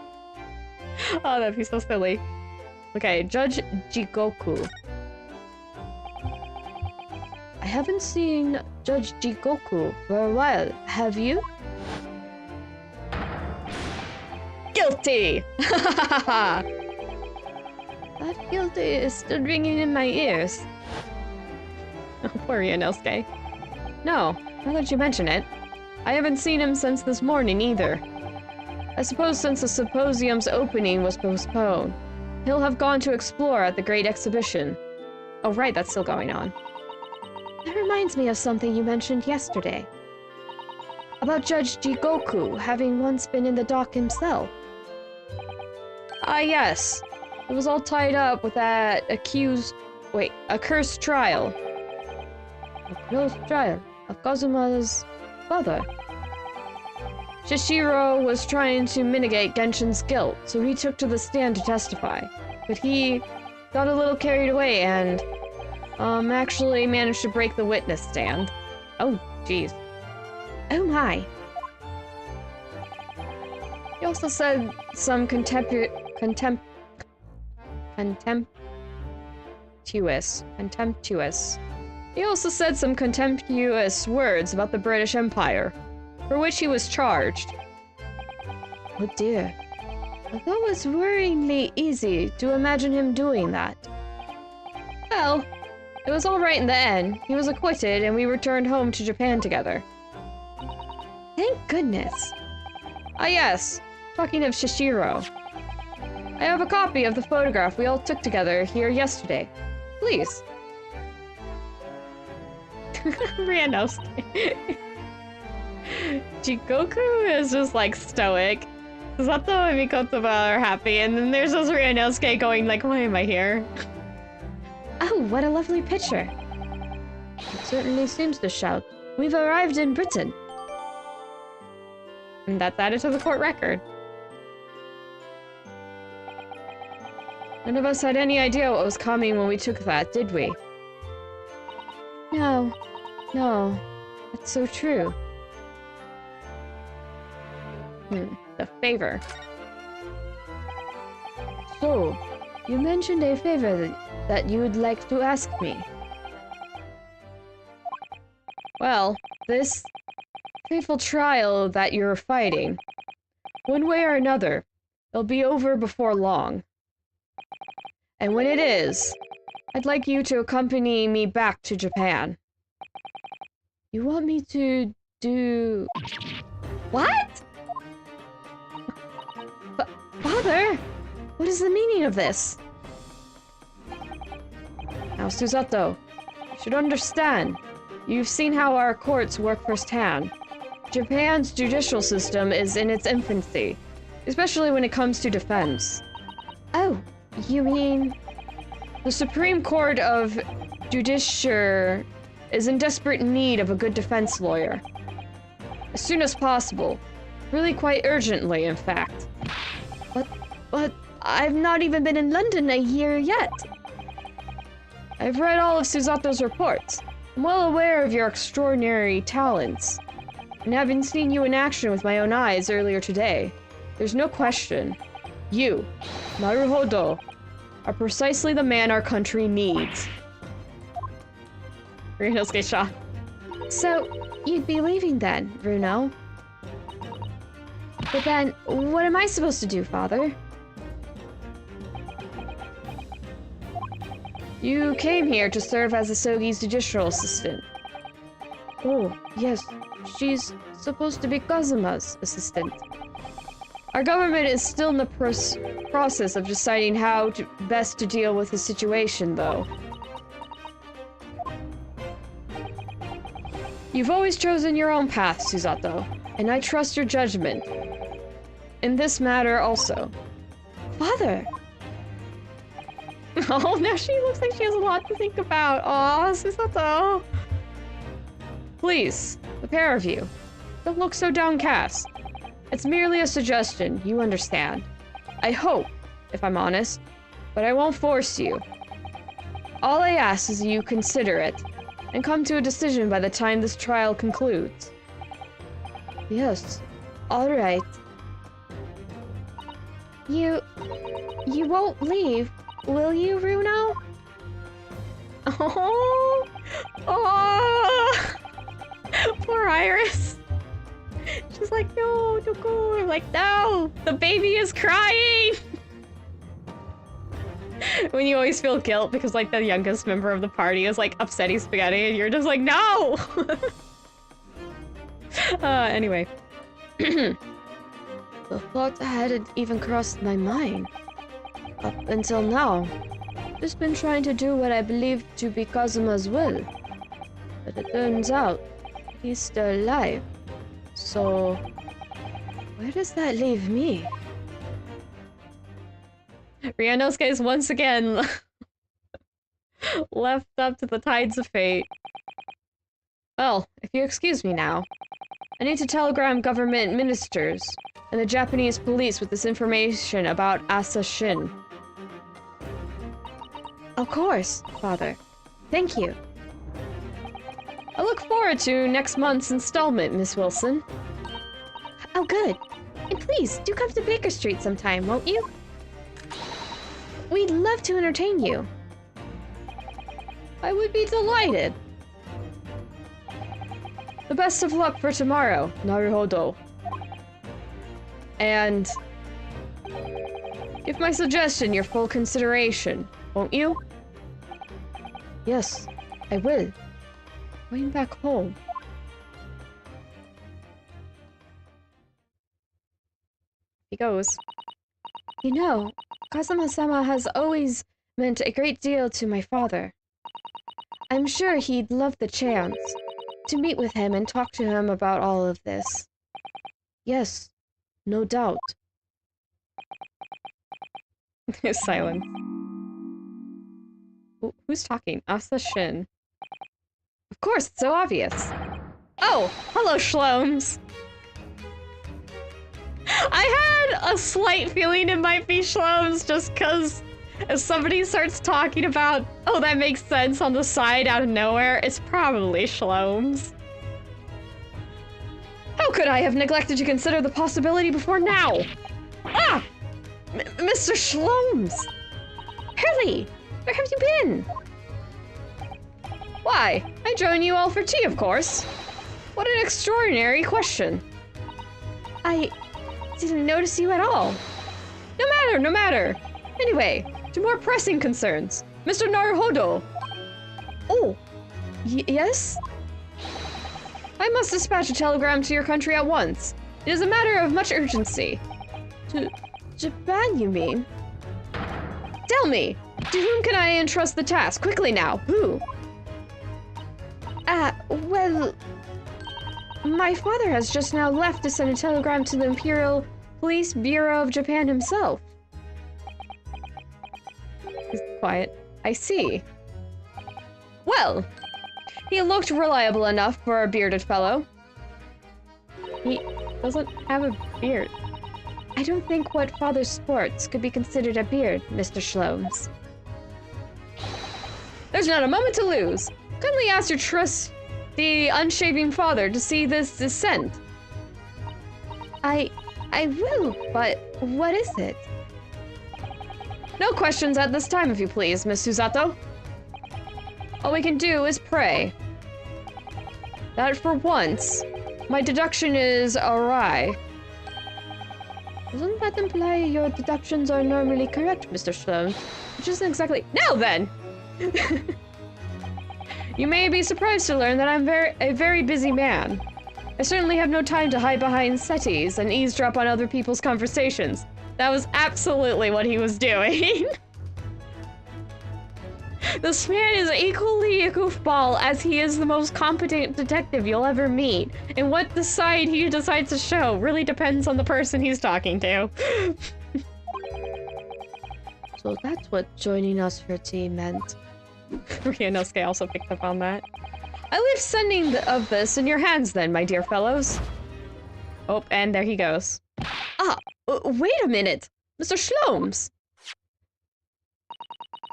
Oh, that'd be so silly. Okay, Judge Jigoku. I haven't seen Judge Jigoku for a while, have you? Guilty! That guilty is still ringing in my ears. Oh, poor Ionosuke. No, now that you mention it, I haven't seen him since this morning either. I suppose since the symposium's opening was postponed, he'll have gone to explore at the Great Exhibition. Oh right, that's still going on. That reminds me of something you mentioned yesterday. About Judge Jigoku having once been in the dock himself. Ah yes, it was all tied up with that a cursed trial. A close trial of Kazuma's father. Shishiro was trying to mitigate Genshin's guilt, so he took to the stand to testify. But he got a little carried away and, actually managed to break the witness stand. Oh, jeez. Oh my. He also said some contemptuous He also said some contemptuous words about the British Empire, for which he was charged. Oh dear. That was worryingly easy to imagine him doing that. Well, it was all right in the end. He was acquitted and we returned home to Japan together. Thank goodness. Ah yes, talking of Shishiro. I have a copy of the photograph we all took together here yesterday. Please. Ryanosuke. Jigoku is just like stoic. Sato and Mikotoba are happy, and then there's just Ryanosuke going like, why am I here? Oh, what a lovely picture. It certainly seems to shout, we've arrived in Britain. And that's added to the court record. None of us had any idea what was coming when we took that, did we? No. No. That's so true. The favor. So, you mentioned a favor that you would like to ask me. Well, this fateful trial that you're fighting, one way or another, It'll be over before long. And when it is, I'd like you to accompany me back to Japan. You want me to do... What? Father? What is the meaning of this? Now, Susato, you should understand. You've seen how our courts work firsthand. Japan's judicial system is in its infancy, especially when it comes to defense. Oh, you mean... The Supreme Court of Judicature is in desperate need of a good defense lawyer. As soon as possible. Really quite urgently, in fact. But I've not even been in London a year yet. I've read all of Susato's reports. I'm well aware of your extraordinary talents. And having seen you in action with my own eyes earlier today, there's no question. You, Naruhodo, are precisely the man our country needs. Ryunosuke-sha. So, you'd be leaving then, Runo? But then, what am I supposed to do, Father? You came here to serve as Asogi's judicial assistant. Oh, yes. She's supposed to be Kazuma's assistant. Our government is still in the process of deciding how best to deal with the situation, though. You've always chosen your own path, Susato, and I trust your judgment. In this matter also. Father! Oh, now she looks like she has a lot to think about. Aw, Susato. Please, the pair of you, don't look so downcast. It's merely a suggestion, you understand. I hope, if I'm honest, but I won't force you. All I ask is you consider it, and come to a decision by the time this trial concludes. Yes, all right. You won't leave, will you, Runo? Oh, oh, poor Iris. She's like, no, don't go. I'm like, no, the baby is crying. When you always feel guilt because like the youngest member of the party is like upsetting spaghetti and you're just like, no. Anyway. The thought hadn't even crossed my mind. Up until now, just been trying to do what I believed to be Kazuma's will. But it turns out, he's still alive. So, where does that leave me? Ryunosuke is once again left up to the tides of fate. Well, if you excuse me now, I need to telegram government ministers and the Japanese police with this information about Asa Shin. Of course, Father. Thank you. I look forward to next month's installment, Miss Wilson. Oh, good. And please, do come to Baker Street sometime, won't you? We'd love to entertain you. I would be delighted. The best of luck for tomorrow, Naruhodo. And give my suggestion your full consideration, won't you? Yes, I will. Going back home. He goes. You know, Kazuma-sama has always meant a great deal to my father. I'm sure he'd love the chance to meet with him and talk to him about all of this. Yes, no doubt. Silence. Who's talking? Asa Shin. Of course, it's so obvious. Oh, hello, Shlomes. I had a slight feeling it might be Shlomes just because if somebody starts talking about, oh, that makes sense on the side out of nowhere, it's probably Shlomes. How could I have neglected to consider the possibility before now? Ah! Mr. Shlomes! Hurley! Where have you been? Why, I join you all for tea, of course. What an extraordinary question. I didn't notice you at all. no matter. Anyway, to more pressing concerns. Mr. Naruhodo. Oh, yes? I must dispatch a telegram to your country at once. It is a matter of much urgency. To Japan, you mean? Tell me, to whom can I entrust the task? Quickly now, who? Well... My father has just now left to send a telegram to the Imperial Police Bureau of Japan himself. He's quiet. I see. Well, he looked reliable enough for a bearded fellow. He doesn't have a beard. I don't think what father sports could be considered a beard, Mr. Shlomes. There's not a moment to lose. Kindly ask your trusty, unshaven father to see this is sent. I will, but what is it? No questions at this time, if you please, Miss Susato. All we can do is pray that for once, my deduction is awry. Doesn't that imply your deductions are normally correct, Mr. Sloan? Which isn't exactly— Now then! You may be surprised to learn that I'm a very busy man. I certainly have no time to hide behind settees and eavesdrop on other people's conversations. That was absolutely what he was doing. This man is equally a goofball as he is the most competent detective you'll ever meet. And what side he decides to show really depends on the person he's talking to. So that's what joining us for tea meant. Ryanosuke also picked up on that. I leave sending of this in your hands then, my dear fellows. Oh, and there he goes. Ah, wait a minute! Mr. Shlomes!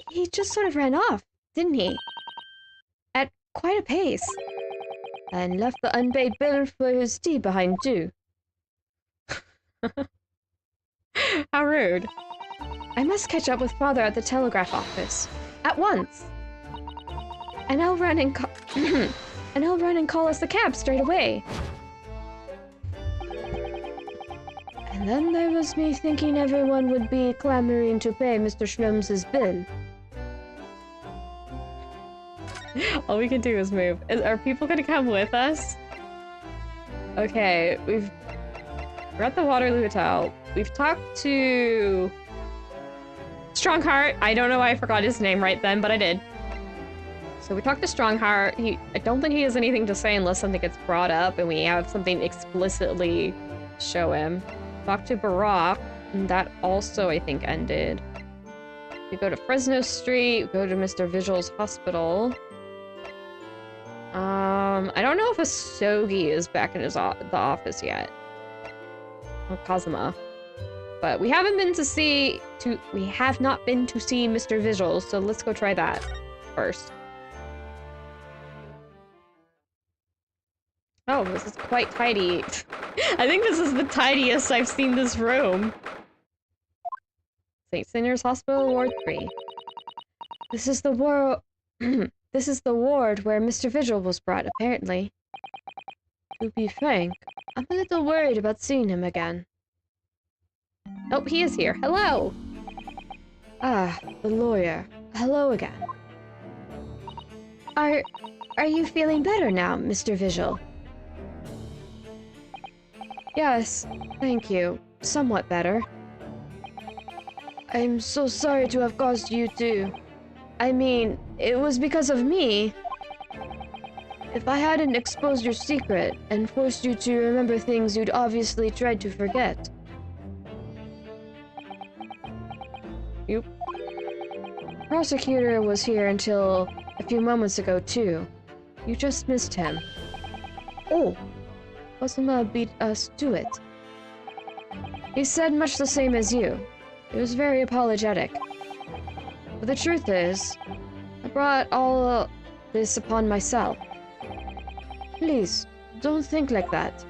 He just sort of ran off, didn't he? At quite a pace. And left the unpaid bill for his tea behind, too. How rude. I must catch up with father at the telegraph office. At once! And I'll run and call us the cab straight away. And then there was me thinking everyone would be clamoring to pay Mr. Shlom's bill. All we can do is move. Are people gonna come with us? Okay, we're at the Waterloo Hotel. We've talked to Strongheart. I don't know why I forgot his name right then, but I did. So we talked to Strongheart. I don't think he has anything to say unless something gets brought up and we have something explicitly show him. Talked to Barack, and that also, I think, ended. We go to Fresno Street, go to Mr. Visual's hospital. I don't know if Asogi is back in the office yet. Or Kazuma. But we have not been to see Mr. Visual, so let's go try that first. Oh, this is quite tidy. I think this is the tidiest I've seen this room. St. Sinner's Hospital, Ward 3. This is the This is the ward where Mr. Vigil was brought, apparently. To be frank, I'm a little worried about seeing him again. Oh, he is here. Hello! Ah, the lawyer. Hello again. Are you feeling better now, Mr. Vigil? Yes, thank you. Somewhat better. I'm so sorry to have caused you to... I mean, it was because of me. If I hadn't exposed your secret and forced you to remember things you'd obviously tried to forget. Yep. Prosecutor was here until a few moments ago, too. You just missed him. Oh, Kazuma beat us to it. He said much the same as you. He was very apologetic. But the truth is, I brought all this upon myself. Please, don't think like that.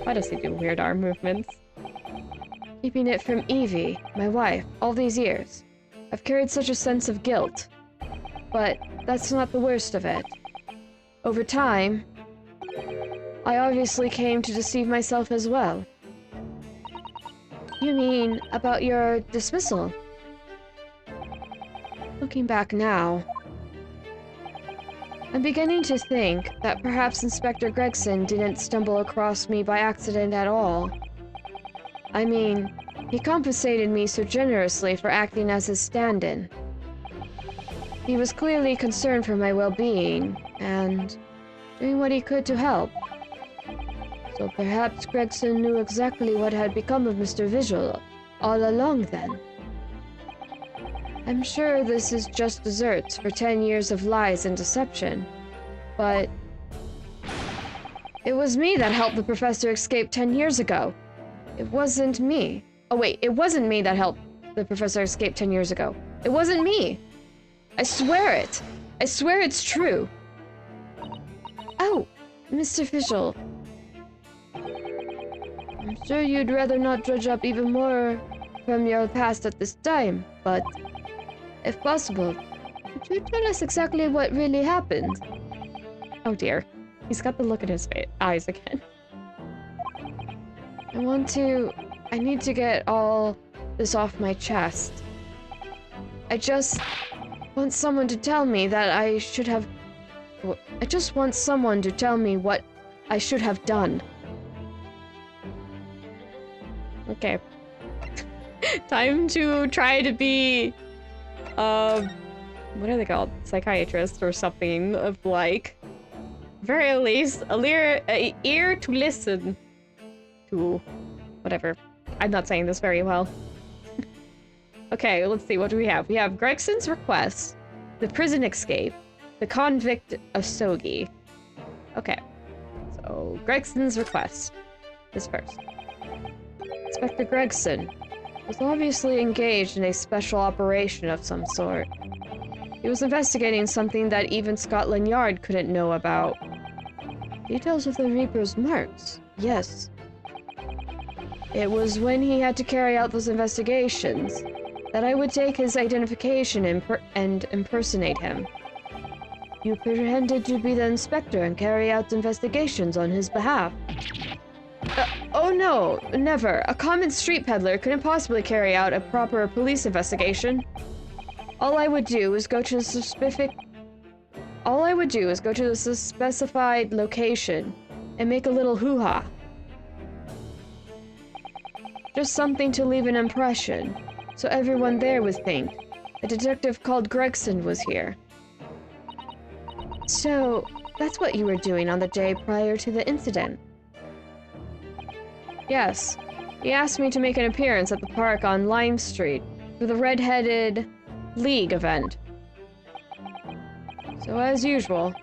Why does he do weird arm movements? Keeping it from Evie, my wife, all these years. I've carried such a sense of guilt. But that's not the worst of it. Over time, I obviously came to deceive myself as well. You mean about your dismissal? Looking back now, I'm beginning to think that perhaps Inspector Gregson didn't stumble across me by accident at all. I mean, he compensated me so generously for acting as his stand-in. He was clearly concerned for my well-being, and doing what he could to help. So perhaps Gregson knew exactly what had become of Mr. Vigil all along then. I'm sure this is just desserts for 10 years of lies and deception, but it was me that helped the professor escape 10 years ago. It wasn't me. Oh wait, it wasn't me that helped the professor escape 10 years ago. It wasn't me. I swear it. I swear it's true. Oh, Mr. Fischl. I'm sure you'd rather not dredge up even more from your past at this time, but if possible, could you tell us exactly what really happened? Oh dear. He's got the look in his eyes again. I need to get all this off my chest. I just want someone to tell me that I just want someone to tell me what I should have done. Okay. Time to try to be, what are they called? Psychiatrist or something of like. Very least, a ear to listen to. Whatever. I'm not saying this very well. Okay, let's see. What do we have? We have Gregson's request, the prison escape, the convict of Sogi. Okay. So, Gregson's request is first. Inspector Gregson was obviously engaged in a special operation of some sort. He was investigating something that even Scotland Yard couldn't know about. Details of the Reaper's marks. Yes. It was when he had to carry out those investigations that I would take his identification and impersonate him. You pretended to be the inspector and carry out investigations on his behalf. Oh no, never. A common street peddler couldn't possibly carry out a proper police investigation. All I would do is go to the specified location and make a little hoo-ha. Just something to leave an impression, so everyone there would think a detective called Gregson was here. So, that's what you were doing on the day prior to the incident? Yes. He asked me to make an appearance at the park on Lime Street for the Red-Headed League event. So as usual,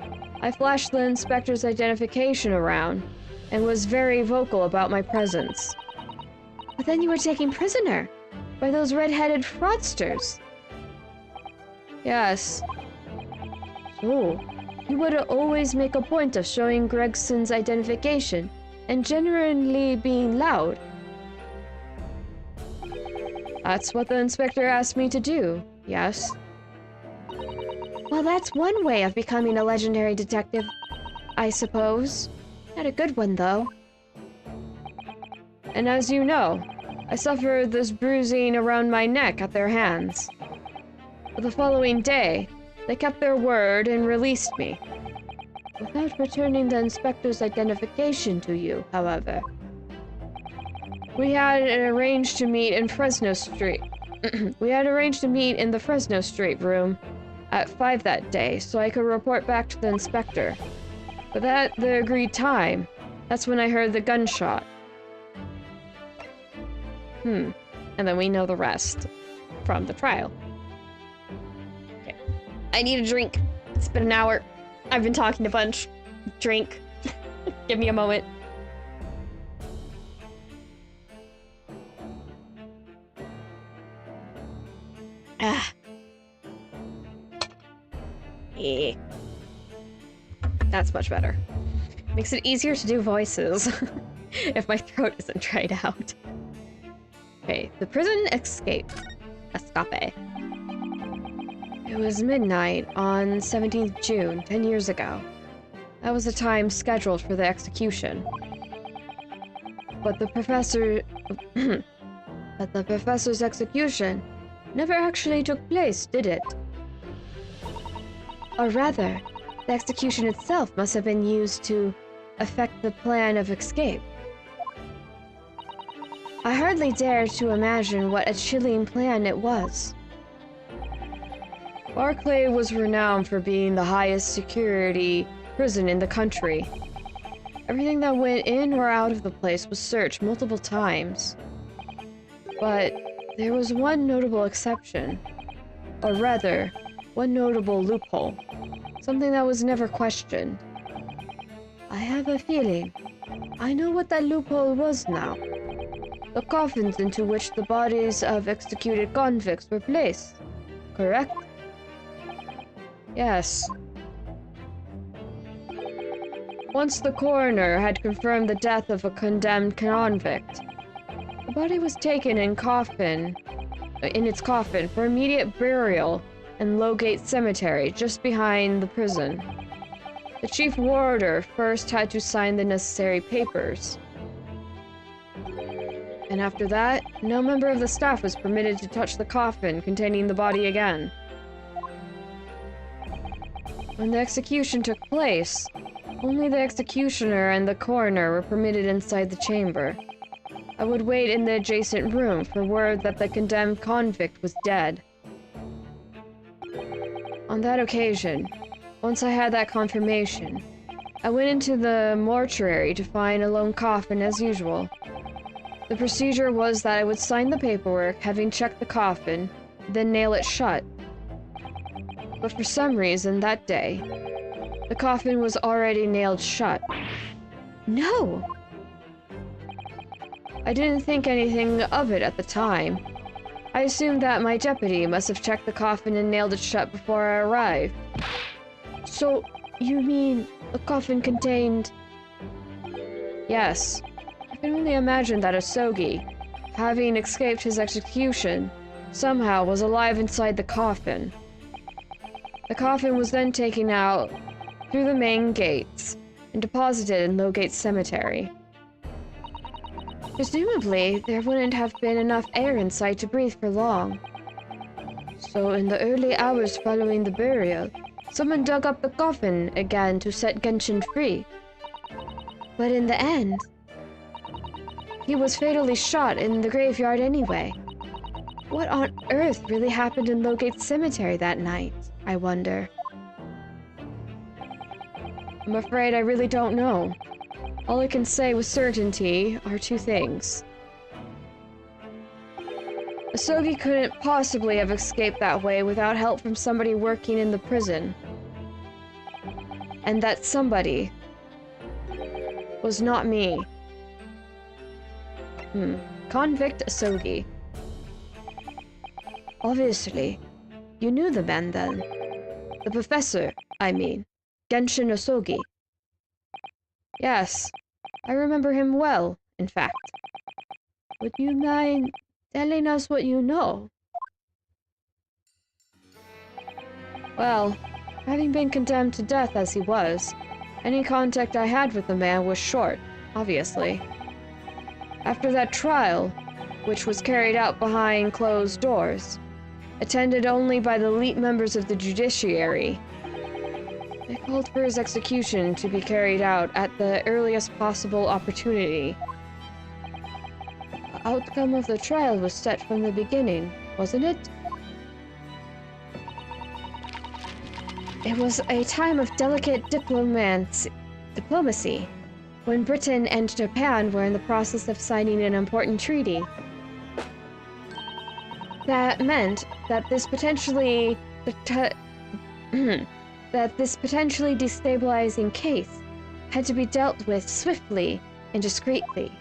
I flashed the inspector's identification around and was very vocal about my presence. But then you were taken prisoner by those red-headed fraudsters. Yes. So, you would always make a point of showing Gregson's identification and genuinely being loud. That's what the inspector asked me to do, yes. Well, that's one way of becoming a legendary detective, I suppose. Not a good one, though. And as you know, I suffered this bruising around my neck at their hands. But the following day, they kept their word and released me. Without returning the inspector's identification to you, however. We had arranged to meet in Fresno Street. We had arranged to meet in the Fresno Street room at 5 that day, so I could report back to the inspector. But at the agreed time, that's when I heard the gunshot. And then we know the rest from the trial. Okay. I need a drink. It's been an hour. I've been talking a bunch. Drink. Give me a moment. Ah. Yeah. That's much better. Makes it easier to do voices if my throat isn't dried out. Okay, the prison escape. Escape. It was midnight on 17th June, 10 years ago. That was the time scheduled for the execution. But the professor... But the professor's execution never actually took place, did it? Or rather, the execution itself must have been used to affect the plan of escape. I hardly dare to imagine what a chilling plan it was. Barclay was renowned for being the highest security prison in the country. Everything that went in or out of the place was searched multiple times. But there was one notable exception. Or rather, one notable loophole. Something that was never questioned. I have a feeling I know what that loophole was now. The coffins into which the bodies of executed convicts were placed, correct? Yes. Once the coroner had confirmed the death of a condemned convict, the body was taken in its coffin for immediate burial in Lowgate Cemetery, just behind the prison. The chief warder first had to sign the necessary papers. And after that, no member of the staff was permitted to touch the coffin containing the body again. When the execution took place, only the executioner and the coroner were permitted inside the chamber. I would wait in the adjacent room for word that the condemned convict was dead. On that occasion, once I had that confirmation, I went into the mortuary to find a lone coffin as usual. The procedure was that I would sign the paperwork, having checked the coffin, then nail it shut. But for some reason that day, the coffin was already nailed shut. No! I didn't think anything of it at the time. I assumed that my deputy must have checked the coffin and nailed it shut before I arrived. So, you mean the coffin contained... Yes. I can only imagine that Asogi, having escaped his execution, somehow was alive inside the coffin. The coffin was then taken out through the main gates and deposited in Lowgate Cemetery. Presumably, there wouldn't have been enough air inside to breathe for long. So in the early hours following the burial, someone dug up the coffin again to set Genshin free. But in the end, he was fatally shot in the graveyard anyway. What on earth really happened in Lowgate Cemetery that night, I wonder? I'm afraid I really don't know. All I can say with certainty are two things. Asogi couldn't possibly have escaped that way without help from somebody working in the prison. And that somebody was not me. Convict Asogi. Obviously, you knew the man then. The professor, I mean. Genshin Asogi. Yes, I remember him well, in fact. Would you mind telling us what you know? Well, having been condemned to death as he was, any contact I had with the man was short, obviously. After that trial, which was carried out behind closed doors, attended only by the elite members of the judiciary, they called for his execution to be carried out at the earliest possible opportunity. The outcome of the trial was set from the beginning, wasn't it? It was a time of delicate diplomacy, when Britain and Japan were in the process of signing an important treaty. That meant that this potentially destabilizing case had to be dealt with swiftly and discreetly.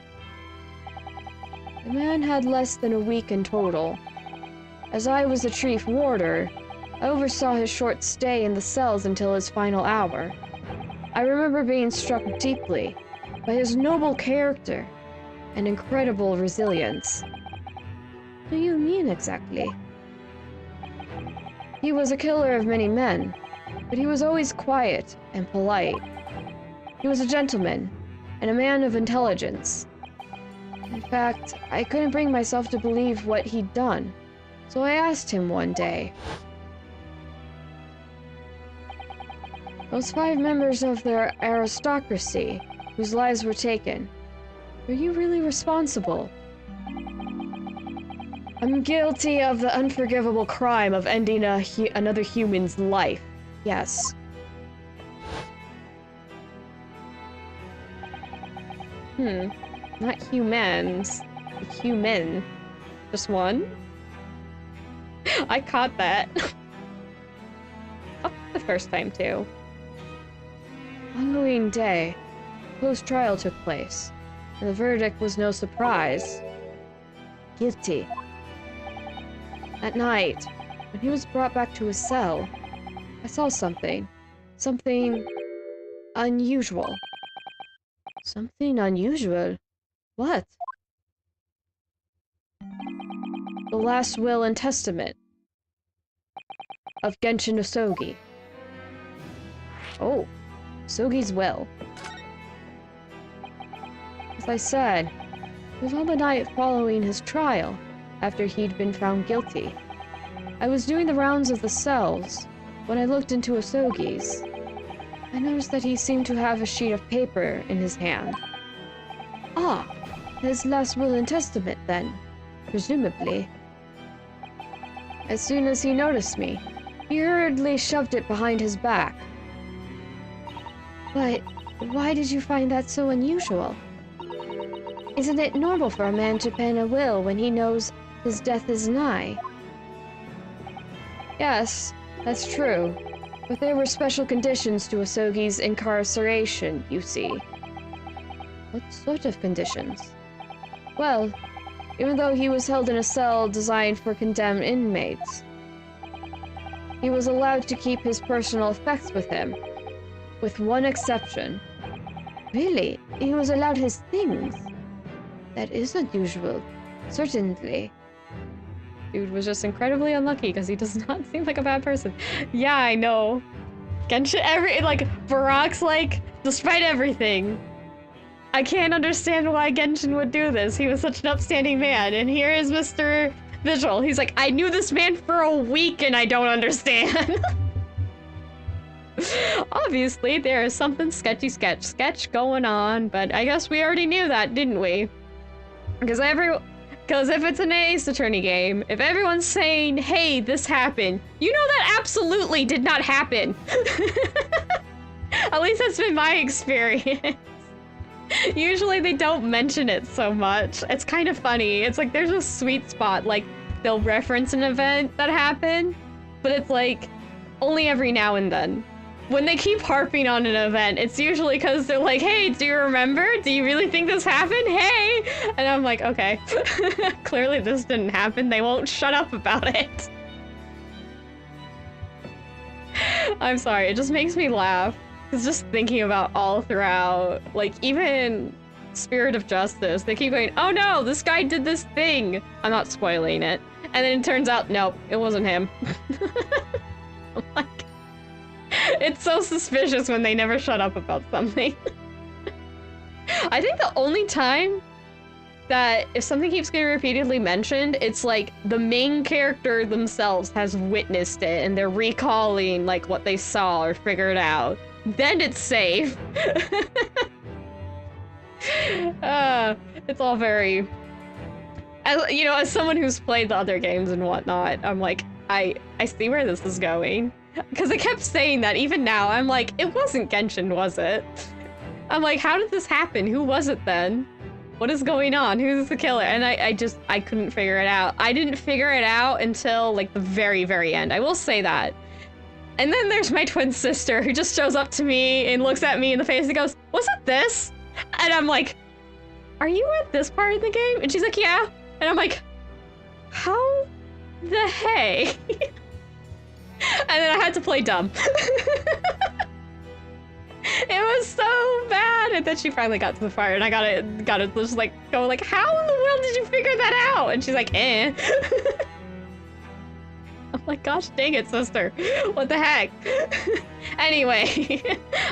The man had less than a week in total. As I was the chief warder, I oversaw his short stay in the cells until his final hour. I remember being struck deeply by his noble character and incredible resilience. What do you mean exactly? He was a killer of many men, but he was always quiet and polite. He was a gentleman and a man of intelligence. In fact, I couldn't bring myself to believe what he'd done, so I asked him one day. Those 5 members of their aristocracy, whose lives were taken, were you really responsible? I'm guilty of the unforgivable crime of ending another human's life. Yes. Not humans. Human. Just one? I caught that. The first time, too. Following day, post-trial took place, and the verdict was no surprise. Guilty. At night, when he was brought back to his cell, I saw something. Something unusual. Something unusual? What? The last will and testament of Genshin Osogi. Oh, Sogi's will. As I said, it was on the night following his trial, after he'd been found guilty. I was doing the rounds of the cells when I looked into Osogi's. I noticed that he seemed to have a sheet of paper in his hand. Ah, his last will and testament then, presumably. As soon as he noticed me, he hurriedly shoved it behind his back. But why did you find that so unusual? Isn't it normal for a man to pen a will when he knows his death is nigh? Yes, that's true. But there were special conditions to Osogi's incarceration, you see. What sort of conditions? Well, even though he was held in a cell designed for condemned inmates, he was allowed to keep his personal effects with him, with one exception. Really? He was allowed his things? That is unusual, certainly. Dude was just incredibly unlucky because he does not seem like a bad person. Yeah, I know. Genshin, Barak's like, despite everything, I can't understand why Genshin would do this. He was such an upstanding man, and here is Mr. Vigil. He's like, I knew this man for a week and I don't understand. Obviously, there is something sketch going on, but I guess we already knew that, didn't we? Because if it's an Ace Attorney game, if everyone's saying, hey, this happened, you know that absolutely did not happen. At least that's been my experience. Usually they don't mention it so much. It's kind of funny. It's like there's a sweet spot, like they'll reference an event that happened, but it's like only every now and then. When they keep harping on an event, it's usually because they're like, hey, do you remember? Do you really think this happened? Hey! And I'm like, okay. Clearly this didn't happen. They won't shut up about it. I'm sorry, it just makes me laugh. Because just thinking about all throughout, like even Spirit of Justice, they keep going, oh no, this guy did this thing. I'm not spoiling it. And then it turns out, nope, it wasn't him. I'm like, it's so suspicious when they never shut up about something. I think the only time that if something keeps getting repeatedly mentioned, it's like the main character themselves has witnessed it and they're recalling like what they saw or figured out. Then it's safe. It's all very... as someone who's played the other games and whatnot, I'm like, I see where this is going. Because it kept saying that, even now, I'm like, it wasn't Genshin, was it? I'm like, how did this happen? Who was it then? What is going on? Who's the killer? And I couldn't figure it out. I didn't figure it out until, like, the very, very end. I will say that. And then there's my twin sister who just shows up to me and looks at me in the face and goes, was it this? And I'm like, are you at this part of the game? And she's like, yeah. And I'm like, how the hey? And then I had to play dumb. It was so bad. And then she finally got to the fire and I gotta just like go like, how in the world did you figure that out? And she's like, eh. I'm like, gosh dang it, sister. What the heck? Anyway,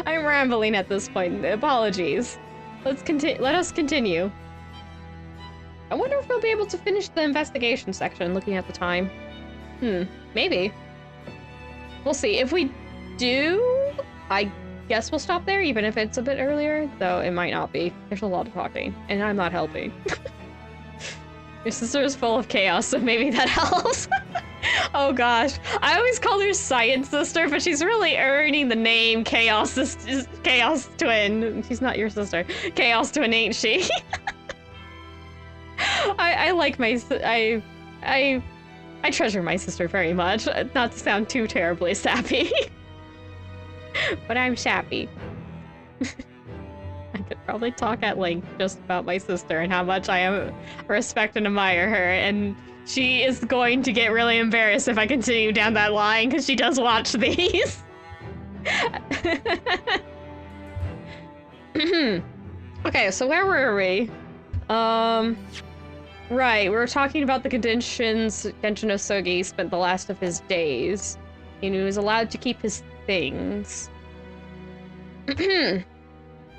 I'm rambling at this point. Apologies. Let us continue. I wonder if we'll be able to finish the investigation section looking at the time. Maybe. We'll see. If we do, I guess we'll stop there, even if it's a bit earlier, though it might not be. There's a lot of talking, and I'm not helping. Your sister is full of chaos, so maybe that helps. Oh gosh. I always call her Science Sister, but she's really earning the name Chaos Twin. She's not your sister. Chaos Twin, ain't she? I like my... I treasure my sister very much. Not to sound too terribly sappy. But I'm sappy. I could probably talk at length just about my sister and how much I respect and admire her, and she is going to get really embarrassed if I continue down that line, because she does watch these. Okay, so where were we? Right, we were talking about the conditions Genshin Osogi spent the last of his days. And he was allowed to keep his things.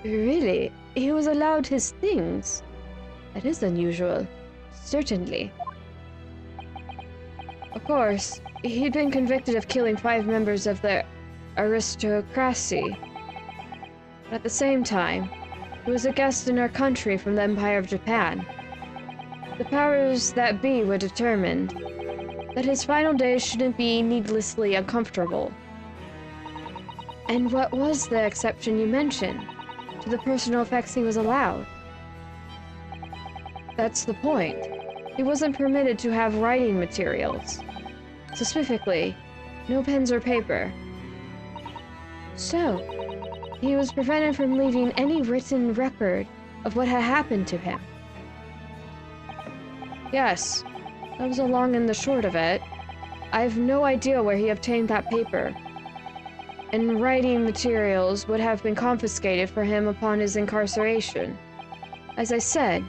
Really? He was allowed his things? That is unusual. Certainly. Of course, he'd been convicted of killing 5 members of the aristocracy. But at the same time, he was a guest in our country from the Empire of Japan. The powers that be were determined that his final days shouldn't be needlessly uncomfortable. And what was the exception you mentioned to the personal effects he was allowed? That's the point. He wasn't permitted to have writing materials. Specifically, no pens or paper. So, he was prevented from leaving any written record of what had happened to him. Yes, that was the long and the short of it. I have no idea where he obtained that paper. And writing materials would have been confiscated for him upon his incarceration. As I said,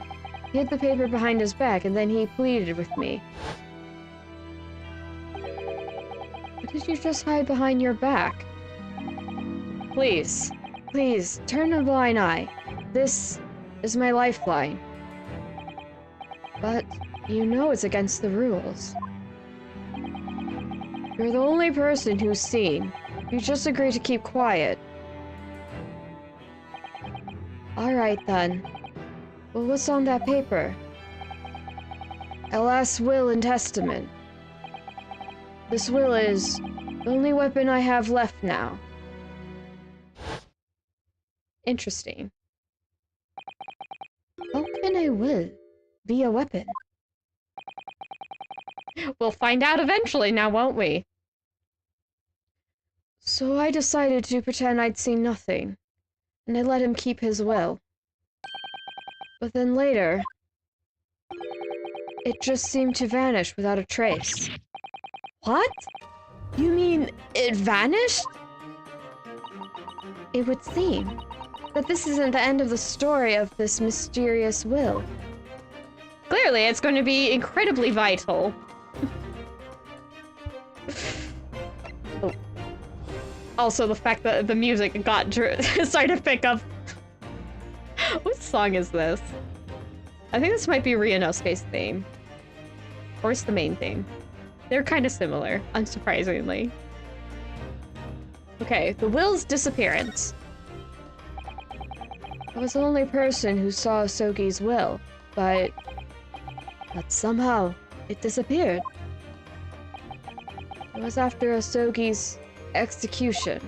he hid the paper behind his back and then he pleaded with me. What did you just hide behind your back? Please, please, turn a blind eye. This is my lifeline. But you know it's against the rules. You're the only person who's seen. You just agreed to keep quiet. Alright then. Well, what's on that paper? A last will and testament. This will is the only weapon I have left now. Interesting. How can a will be a weapon? We'll find out eventually now, won't we? So I decided to pretend I'd seen nothing, and I let him keep his will. But then later, it just seemed to vanish without a trace. What? You mean it vanished? It would seem that this isn't the end of the story of this mysterious will. Clearly, it's going to be incredibly vital. Oh. Also, the fact that the music got started to pick up. What song is this? I think this might be Ryunosuke's theme. Or it's the main theme. They're kind of similar, unsurprisingly. Okay, the will's disappearance. I was the only person who saw Sogi's will, but somehow it disappeared. It was after Asogi's execution.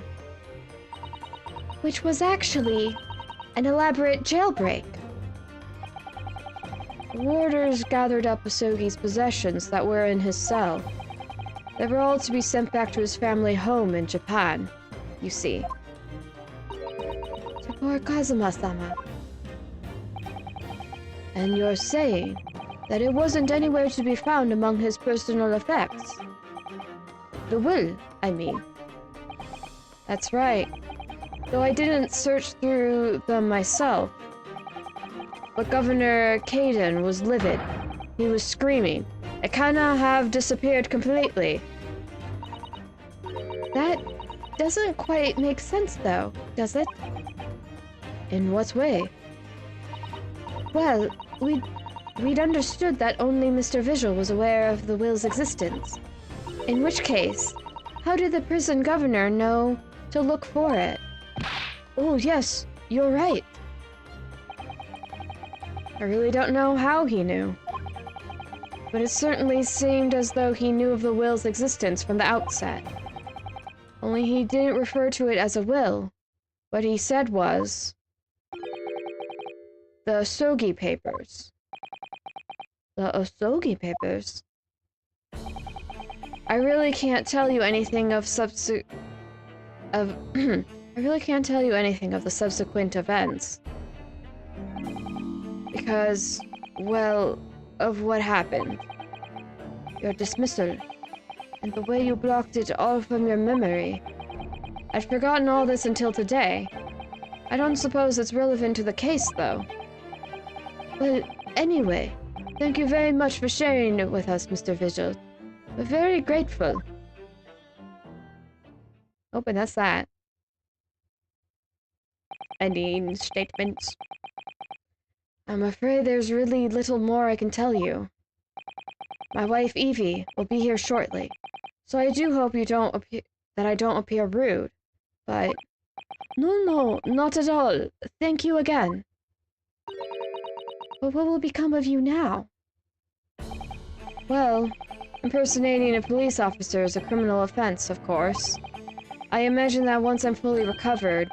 Which was actually an elaborate jailbreak. The warders gathered up Asogi's possessions that were in his cell. They were all to be sent back to his family home in Japan, you see. To poor Kazuma-sama. And you're saying that it wasn't anywhere to be found among his personal effects? The will, I mean. That's right. Though I didn't search through them myself. But Governor Kaden was livid. He was screaming. It cannot have disappeared completely. That doesn't quite make sense though, does it? In what way? Well, we we'd understood that only Mr. Visual was aware of the will's existence. In which case, how did the prison governor know to look for it? Oh, yes, you're right. I really don't know how he knew. But it certainly seemed as though he knew of the will's existence from the outset. Only he didn't refer to it as a will. What he said was... the Asogi Papers. The Asogi Papers? I really can't tell you anything of I really can't tell you anything of the subsequent events. Because, well, of what happened. Your dismissal, and the way you blocked it all from your memory. I'd forgotten all this until today. I don't suppose it's relevant to the case, though. Well, anyway, thank you very much for sharing it with us, Mr. Vigil. We're very grateful. Oh, and that's that. Ending statements. I'm afraid there's really little more I can tell you. My wife, Evie, will be here shortly, so I do hope that I don't appear rude, but... No, not at all. Thank you again. But what will become of you now? Well, impersonating a police officer is a criminal offense, of course. I imagine that once I'm fully recovered,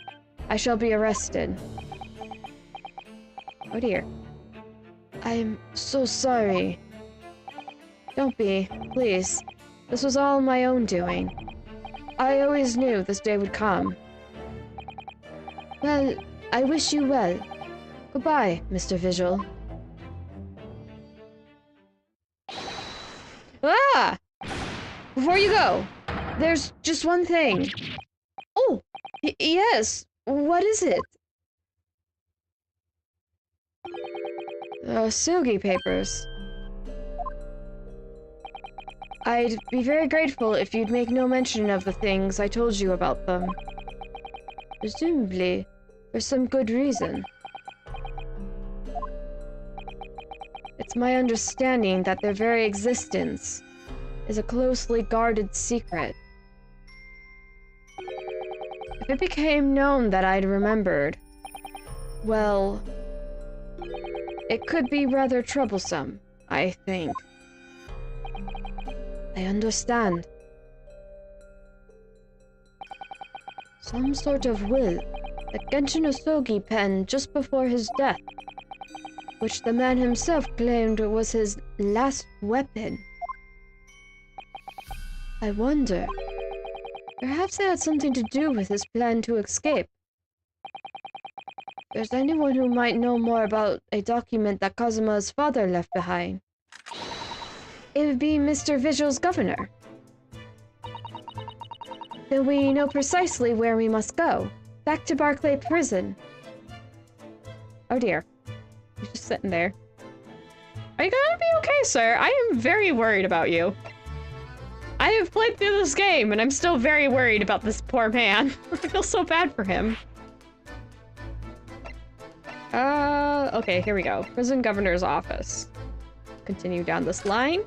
I shall be arrested. Oh dear. I'm so sorry. Don't be, please. This was all my own doing. I always knew this day would come. Well, I wish you well. Goodbye, Mr. Visual. Ah! Before you go, there's just one thing. Oh, yes. What is it? Silgi Papers. I'd be very grateful if you'd make no mention of the things I told you about them. Presumably, for some good reason. It's my understanding that their very existence is a closely guarded secret. If it became known that I'd remembered, well, it could be rather troublesome, I think. I understand. Some sort of will that Genshin Asogi penned just before his death, which the man himself claimed was his last weapon. I wonder, perhaps it had something to do with his plan to escape. If there's anyone who might know more about a document that Kazuma's father left behind, it would be Mr. Visual's governor. Then we know precisely where we must go. Back to Barclay Prison. Oh dear. He's just sitting there. Are you gonna be okay, sir? I am very worried about you. I have played through this game, and I'm still very worried about this poor man. I feel so bad for him. Okay, here we go. Prison Governor's Office. Continue down this line.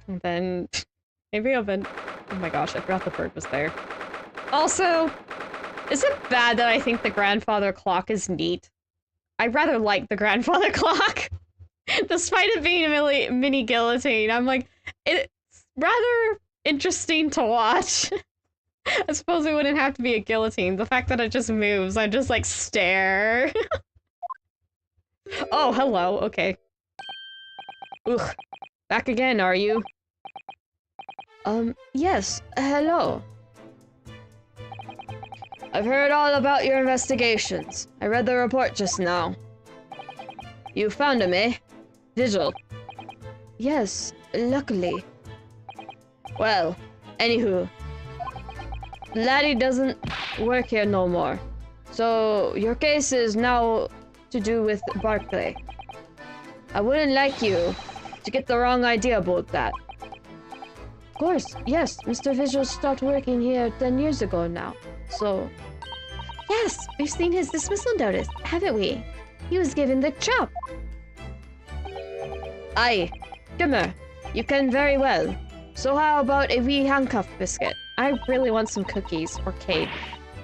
And then... maybe I'll been... oh my gosh, I forgot the bird was there. Also, is it bad that I think the grandfather clock is neat? I rather like the grandfather clock. Despite it being a mini guillotine, I'm like, it's rather interesting to watch. I suppose it wouldn't have to be a guillotine. The fact that it just moves, I just like stare. Oh, hello, okay. Ugh. Back again, are you? Yes, hello. I've heard all about your investigations. I read the report just now. You found him, eh? Vigil. Yes, luckily. Well, anywho. Laddie doesn't work here no more. So, your case is now to do with Barclay. I wouldn't like you to get the wrong idea about that. Of course, yes, Mr. Visual stopped working here 10 years ago now, so... Yes, we've seen his dismissal notice, haven't we? He was given the chop. Aye, come here. You can very well. So how about a wee handcuff biscuit? I really want some cookies or cake.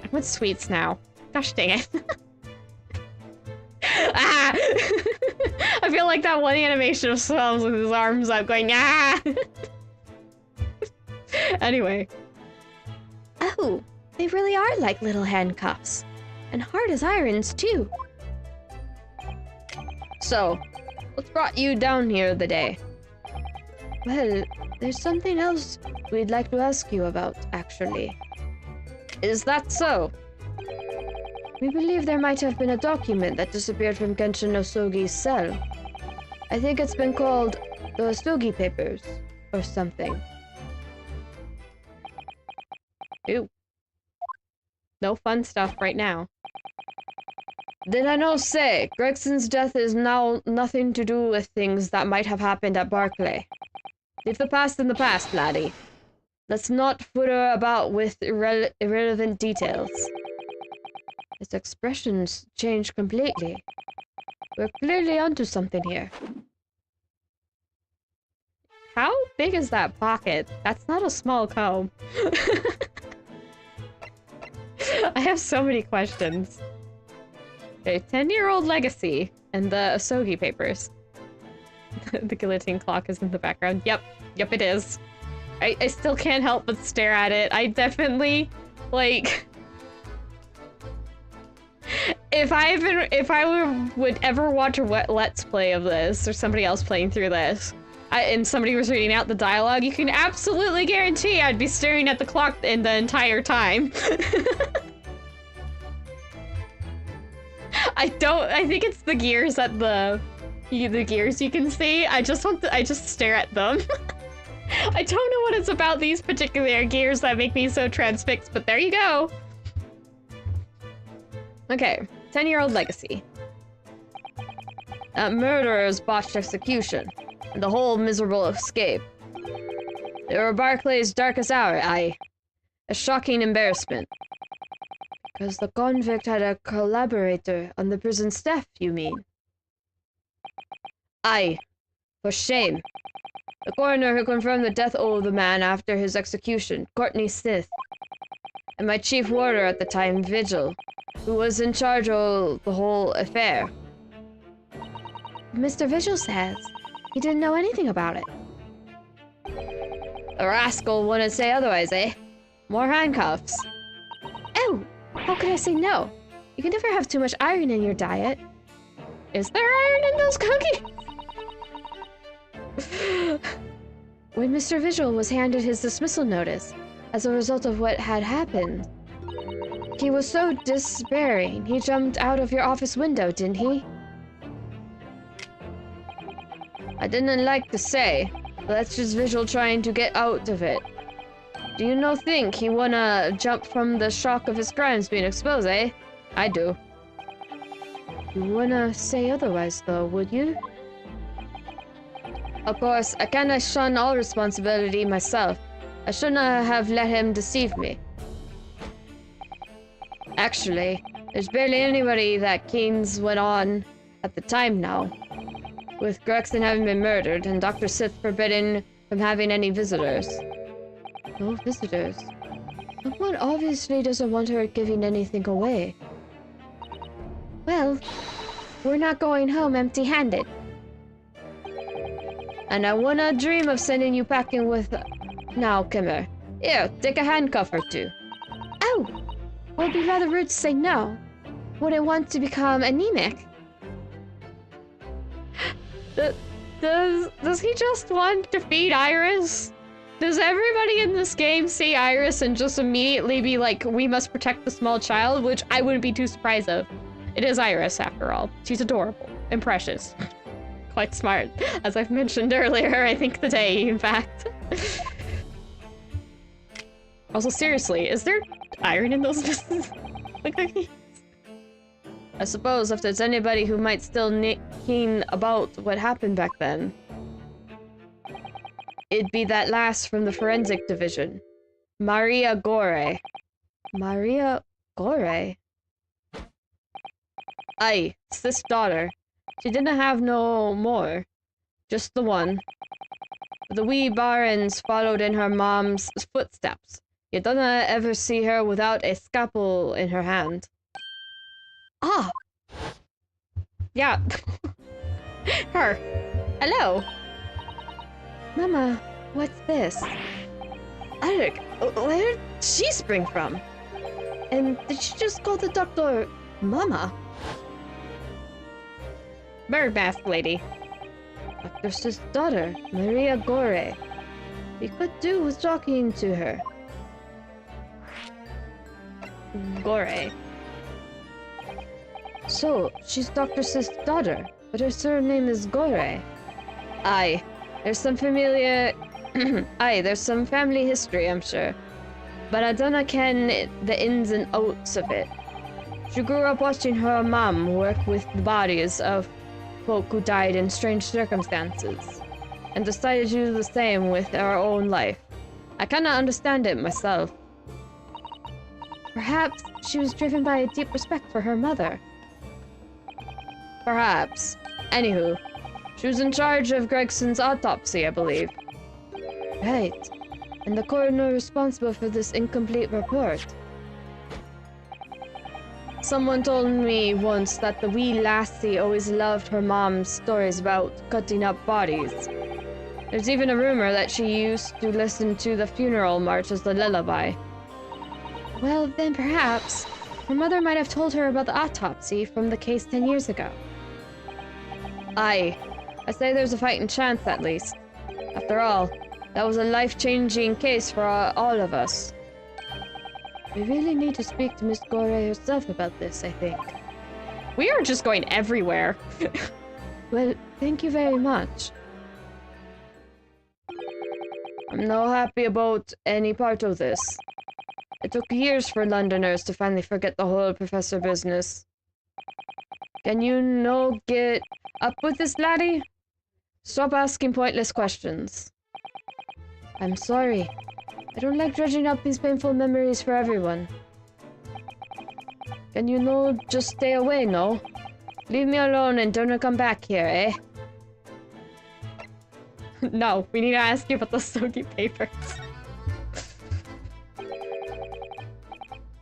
I want sweets now. Gosh dang it. Ah! I feel like that one animation of Swells with his arms up going, ah! Anyway. Oh, they really are like little handcuffs. And hard as irons, too. So, what's brought you down here today? Well, there's something else we'd like to ask you about, actually. Is that so? We believe there might have been a document that disappeared from Genshin Osogi's cell. I think it's been called the Osogi Papers, or something. Ew. No fun stuff right now. Did I no say, Gregson's death is now nothing to do with things that might have happened at Barclay. Leave the past in the past, laddie. Let's not fool about with irrelevant details. His expressions changed completely. We're clearly onto something here. How big is that pocket? That's not a small comb. I have so many questions. Okay, 10-year-old legacy and the Osogi papers. The guillotine clock is in the background. Yep, it is. I still can't help but stare at it. I definitely, like... If I would ever watch a Let's Play of this, or somebody else playing through this, and somebody was reading out the dialogue, you can absolutely guarantee I'd be staring at the clock in the entire time. I think it's the gears at the gears you can see. I just stare at them. I don't know what it's about these particular gears that make me so transfixed, but there you go. Okay, 10-year-old legacy. That murderer's botched execution, and the whole miserable escape. They were Barclay's darkest hour, aye. A shocking embarrassment. Because the convict had a collaborator on the prison staff, you mean? Aye. For shame. The coroner who confirmed the death of the man after his execution, Courtney Smith. And my chief warder at the time, Vigil, who was in charge of the whole affair. Mr. Vigil says he didn't know anything about it. The rascal wouldn't say otherwise, eh? More handcuffs. Oh! How could I say no? You can never have too much iron in your diet. Is there iron in those cookies? When Mr. Vigil was handed his dismissal notice, as a result of what had happened, he was so despairing, he jumped out of your office window, didn't he? I didn't like to say, but that's just Vigil trying to get out of it. Do you no think he wanna jump from the shock of his crimes being exposed, eh? I do. You wouldn't say otherwise, though, would you? Of course, I kinda shun all responsibility myself. I shouldn't have let him deceive me. Actually, there's barely anybody that Keynes went on at the time now. With Gregson having been murdered and Dr. Sith forbidden from having any visitors. No visitors. Someone obviously doesn't want her giving anything away. Well, we're not going home empty-handed. And I wanna dream of sending you packing with... Now, come here. Here, take a handcuff or two. Oh! Well, it'd be rather rude to say no. Wouldn't want to become anemic. Does he just want to feed Iris? Does everybody in this game see Iris and just immediately be like, we must protect the small child? Which I wouldn't be too surprised of. It is Iris, after all. She's adorable and precious. Quite smart, as I've mentioned earlier, I think today, in fact. Also, seriously, is there iron in those cookies? I suppose if there's anybody who might still keen about what happened back then, it'd be that lass from the forensic division, Maria Gore. Maria Gore? Aye, it's this daughter. She didn't have no more. Just the one. The wee barons followed in her mom's footsteps. You dunna ever see her without a scalpel in her hand. Ah! Yeah. Her. Hello. Mama, what's this? Alec, where did she spring from? And did she just call the doctor Mama? Bird mask lady. Dr. Sis' daughter, Maria Gore. We could do with talking to her. Gore. So, she's Dr. Sis' daughter, but her surname is Gore. Aye, there's some familiar... Aye, there's some family history, I'm sure. But I dunna ken the ins and outs of it. She grew up watching her mom work with the bodies of folk who died in strange circumstances, and decided to do the same with her own life. I kinda understand it myself. Perhaps she was driven by a deep respect for her mother. Perhaps. Anywho, she was in charge of Gregson's autopsy, I believe. Right. And the coroner responsible for this incomplete report. Someone told me once that the wee lassie always loved her mom's stories about cutting up bodies. There's even a rumor that she used to listen to the funeral march as a lullaby. Well, then perhaps her mother might have told her about the autopsy from the case 10 years ago. Aye, I say there's a fighting chance at least. After all, that was a life-changing case for all of us. We really need to speak to Miss Gore herself about this, I think. We are just going everywhere. Well, thank you very much. I'm not happy about any part of this. It took years for Londoners to finally forget the whole professor business. Can you no get up with this, laddie? Stop asking pointless questions. I'm sorry. I don't like dredging up these painful memories for everyone. Can you no just stay away, no? Leave me alone and don't come back here, eh? No, we need to ask you about the Sogi papers.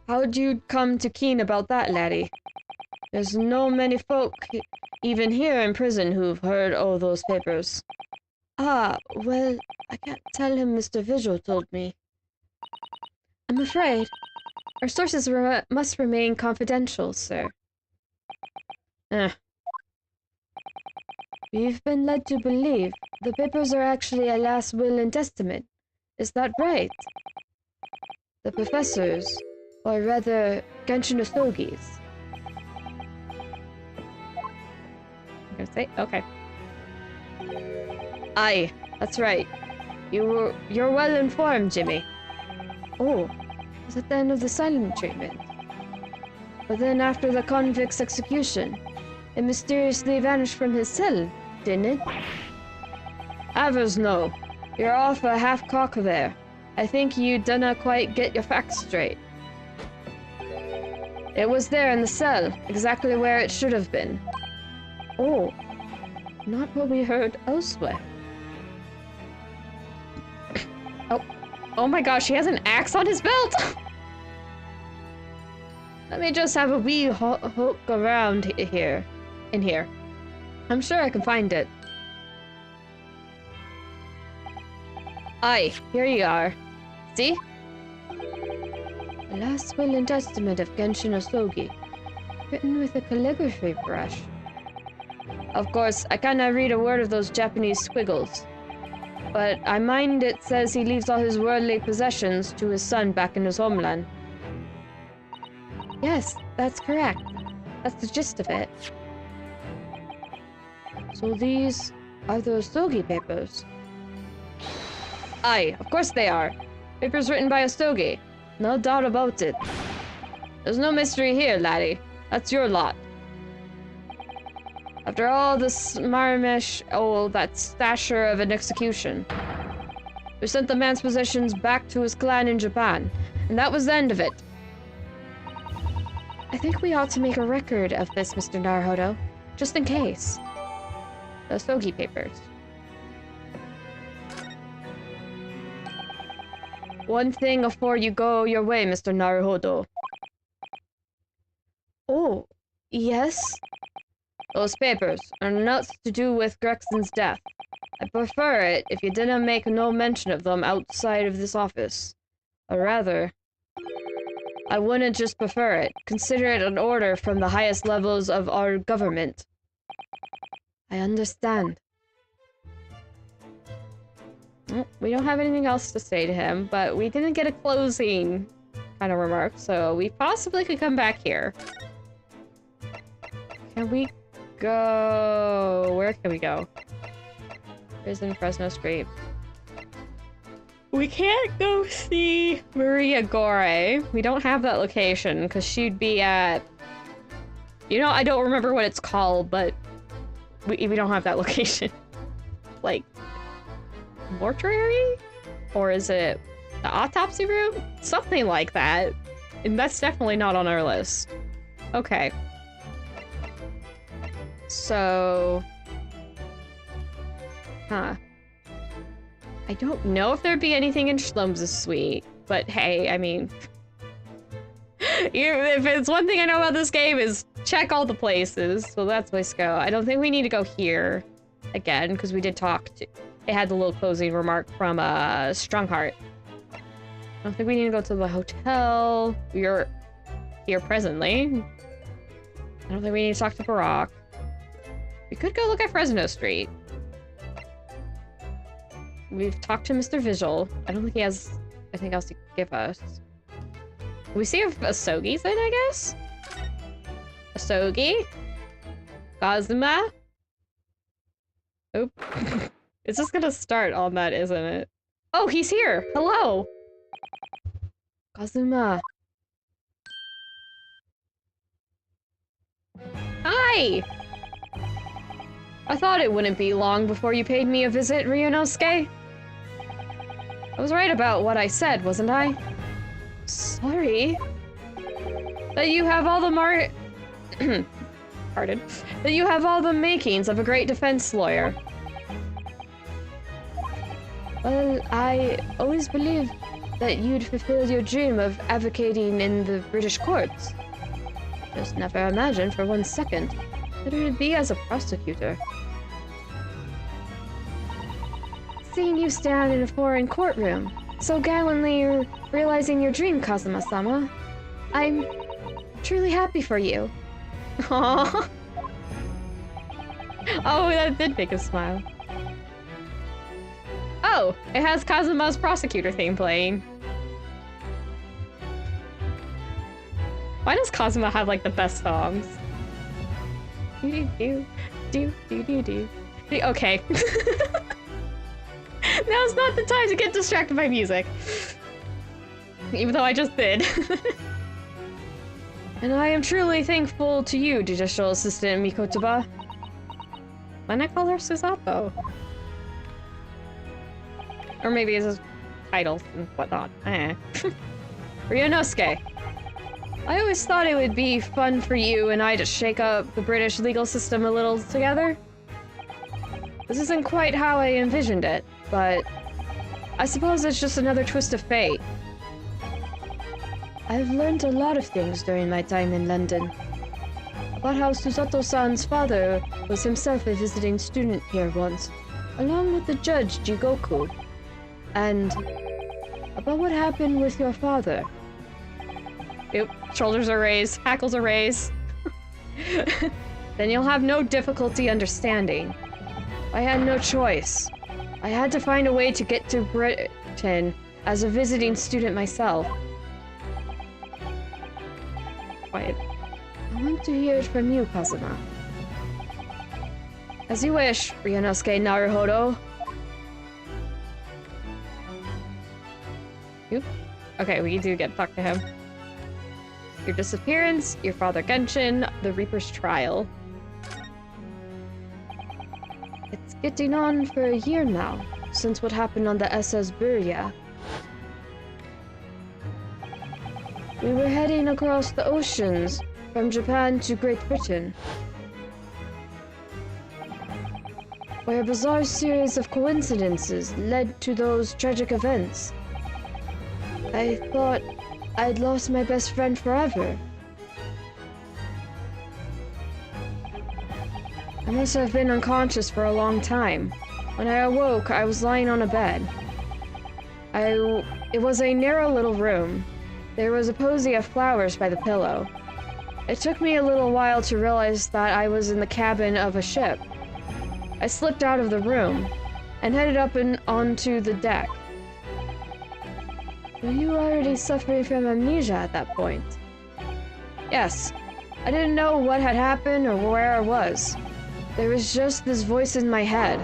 How'd you come to keen about that, laddie? There's no many folk, even here in prison, who've heard all those papers. Ah, well, I can't tell him Mr. Vigil told me. I'm afraid. Our sources must remain confidential, sir. We've been led to believe the papers are actually a last will and testament. Is that right? The professors, or rather, Genshin Osogi's. I'm gonna say, okay. Aye, that's right. You're well informed, Jimmy. Oh, was at the end of the silent treatment. But then after the convict's execution, it mysteriously vanished from his cell, didn't it? Avers no. You're off a half-cock there. I think you dunna quite get your facts straight. It was there in the cell, exactly where it should have been. Oh, not what we heard elsewhere. Oh my gosh, he has an axe on his belt! Let me just have a wee hook around here. In here. I'm sure I can find it. Aye, here you are. See? The last will and testament of Genshin Osogi. Written with a calligraphy brush. Of course, I cannot read a word of those Japanese squiggles. But I mind it says he leaves all his worldly possessions to his son back in his homeland. Yes, that's correct. That's the gist of it. So these are the Osogi papers? Aye, of course they are. Papers written by Osogi. No doubt about it. There's no mystery here, laddie. That's your lot. After all this marmish, that stasher of an execution. We sent the man's possessions back to his clan in Japan, and that was the end of it. I think we ought to make a record of this, Mr. Naruhodo, just in case. The Sogi papers. One thing before you go your way, Mr. Naruhodo. Oh, yes? Those papers are nothing to do with Grexon's death. I prefer it if you didn't make no mention of them outside of this office. Or rather, I wouldn't just prefer it. Consider it an order from the highest levels of our government. I understand. Well, we don't have anything else to say to him, but we didn't get a closing kind of remark, so we possibly could come back here. Can we go... Where can we go? Prison, Fresno Street. We can't go see Maria Gore. We don't have that location, because she'd be at... You know, I don't remember what it's called, but we don't have that location. Like, mortuary? Or is it the autopsy room? Something like that. And that's definitely not on our list. Okay. So... Huh. I don't know if there'd be anything in Schlum's Suite, but hey, I mean... if it's one thing I know about this game is check all the places, so that's place to go. I don't think we need to go here again, because we did talk to... It had the little closing remark from Strongheart. I don't think we need to go to the hotel. We're here presently. I don't think we need to talk to Barack. We could go look at Fresno Street. We've talked to Mr. Visual. I don't think he has anything else to give us. Can we see if Asogi's in, I guess? Asogi? Kazuma? Oop. It's just gonna start on that, isn't it? Oh, he's here! Hello! Kazuma. Hi! I thought it wouldn't be long before you paid me a visit, Ryunosuke. I was right about what I said, wasn't I? Sorry. That you have all the Pardon. That you have all the makings of a great defense lawyer. Well, I always believed that you'd fulfill your dream of advocating in the British courts. Just never imagined for 1 second that it would be as a prosecutor. Seeing you stand in a foreign courtroom, so gallantly realizing your dream, Kazuma-sama, I'm truly happy for you. Aww. Oh, that did make us smile. Oh, it has Kazuma's prosecutor theme playing. Why does Kazuma have, like, the best songs? Okay. Now's not the time to get distracted by music. Even though I just did. And I am truly thankful to you, Judicial Assistant Mikotoba. Why not call her Suzato? Or maybe it's his title and whatnot. Ryunosuke. I always thought it would be fun for you and I to shake up the British legal system a little together. This isn't quite how I envisioned it, but I suppose it's just another twist of fate. I've learned a lot of things during my time in London. About how Susato-san's father was himself a visiting student here once, along with the judge Jigoku. And about what happened with your father. Oop, shoulders are raised, hackles are raised. Then you'll have no difficulty understanding. I had no choice. I had to find a way to get to Britain as a visiting student myself. Quiet. I want to hear it from you, Kazuma. As you wish, Ryunosuke Naruhodo. Oop. Okay, we do get to talk to him. Your disappearance, your father Genshin, the Reaper's trial. It's getting on for a year now, since what happened on the SS Burya. We were heading across the oceans from Japan to Great Britain, where a bizarre series of coincidences led to those tragic events. I thought I'd lost my best friend forever. I must have been unconscious for a long time. When I awoke, I was lying on a bed. It was a narrow little room. There was a posy of flowers by the pillow. It took me a little while to realize that I was in the cabin of a ship. I slipped out of the room and headed up and onto the deck. Were you already suffering from amnesia at that point? Yes. I didn't know what had happened or where I was. There was just this voice in my head.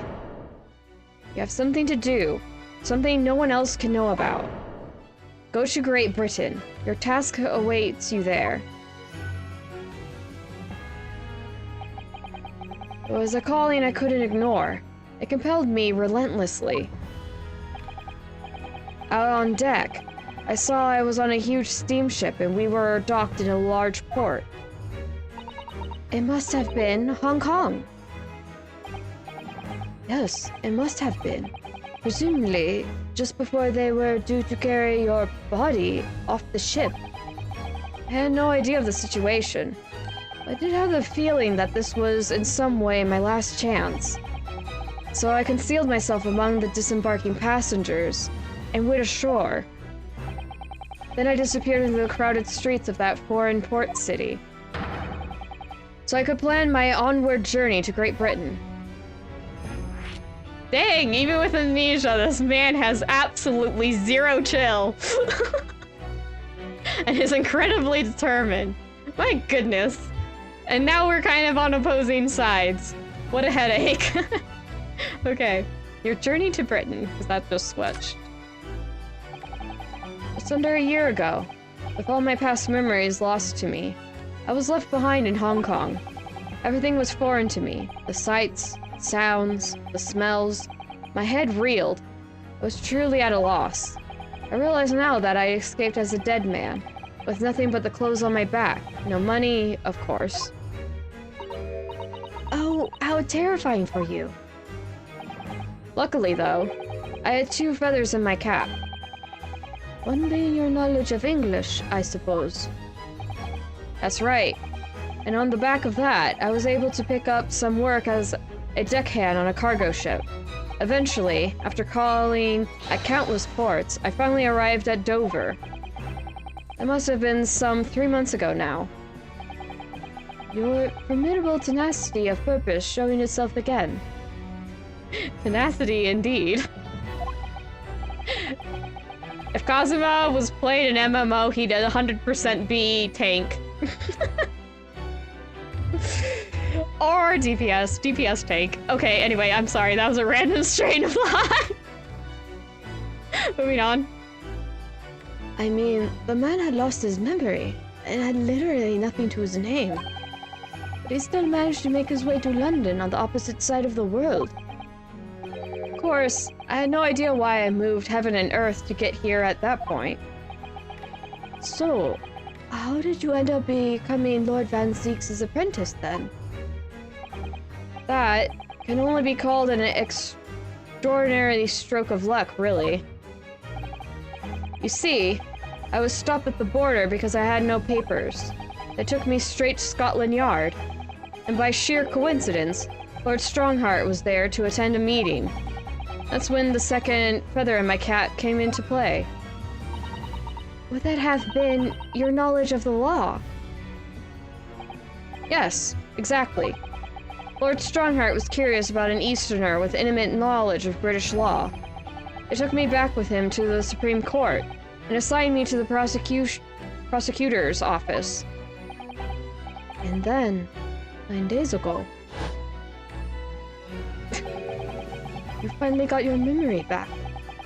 You have something to do, something no one else can know about. Go to Great Britain. Your task awaits you there. It was a calling I couldn't ignore. It compelled me relentlessly. Out on deck, I saw I was on a huge steamship and we were docked in a large port. It must have been Hong Kong. Yes, it must have been. Presumably, just before they were due to carry your body off the ship. I had no idea of the situation. I did have the feeling that this was in some way my last chance. So I concealed myself among the disembarking passengers and went ashore. Then I disappeared into the crowded streets of that foreign port city, so I could plan my onward journey to Great Britain. Dang, even with amnesia, this man has absolutely zero chill. And is incredibly determined. My goodness. And now we're kind of on opposing sides. What a headache. Okay, your journey to Britain, because that just switched. Just under a year ago, with all my past memories lost to me, I was left behind in Hong Kong. Everything was foreign to me. The sights, sounds, the smells. My head reeled. I was truly at a loss. I realize now that I escaped as a dead man, with nothing but the clothes on my back. No money, of course. Oh, how terrifying for you. Luckily, though, I had 2 feathers in my cap. One being your knowledge of English, I suppose. That's right. And on the back of that, I was able to pick up some work as a deckhand on a cargo ship. Eventually, after calling at countless ports, I finally arrived at Dover. It must have been some 3 months ago now. Your formidable tenacity of purpose showing itself again. Tenacity, indeed. If Kazuma was playing an MMO, he'd 100% be tank. Or DPS tank. Okay, anyway, I'm sorry, that was a random strain of thought. Moving on. I mean, the man had lost his memory, and had literally nothing to his name. But he still managed to make his way to London on the opposite side of the world. Of course, I had no idea why I moved heaven and earth to get here at that point. So, how did you end up becoming Lord Van Zeek's apprentice then? That can only be called an extraordinary stroke of luck, really. You see, I was stopped at the border because I had no papers. They took me straight to Scotland Yard. And by sheer coincidence, Lord Strongheart was there to attend a meeting. That's when the second feather in my cap came into play. Would that have been your knowledge of the law? Yes, exactly. Lord Strongheart was curious about an Easterner with intimate knowledge of British law. He took me back with him to the Supreme Court and assigned me to the prosecutor's office. And then, 9 days ago, you finally got your memory back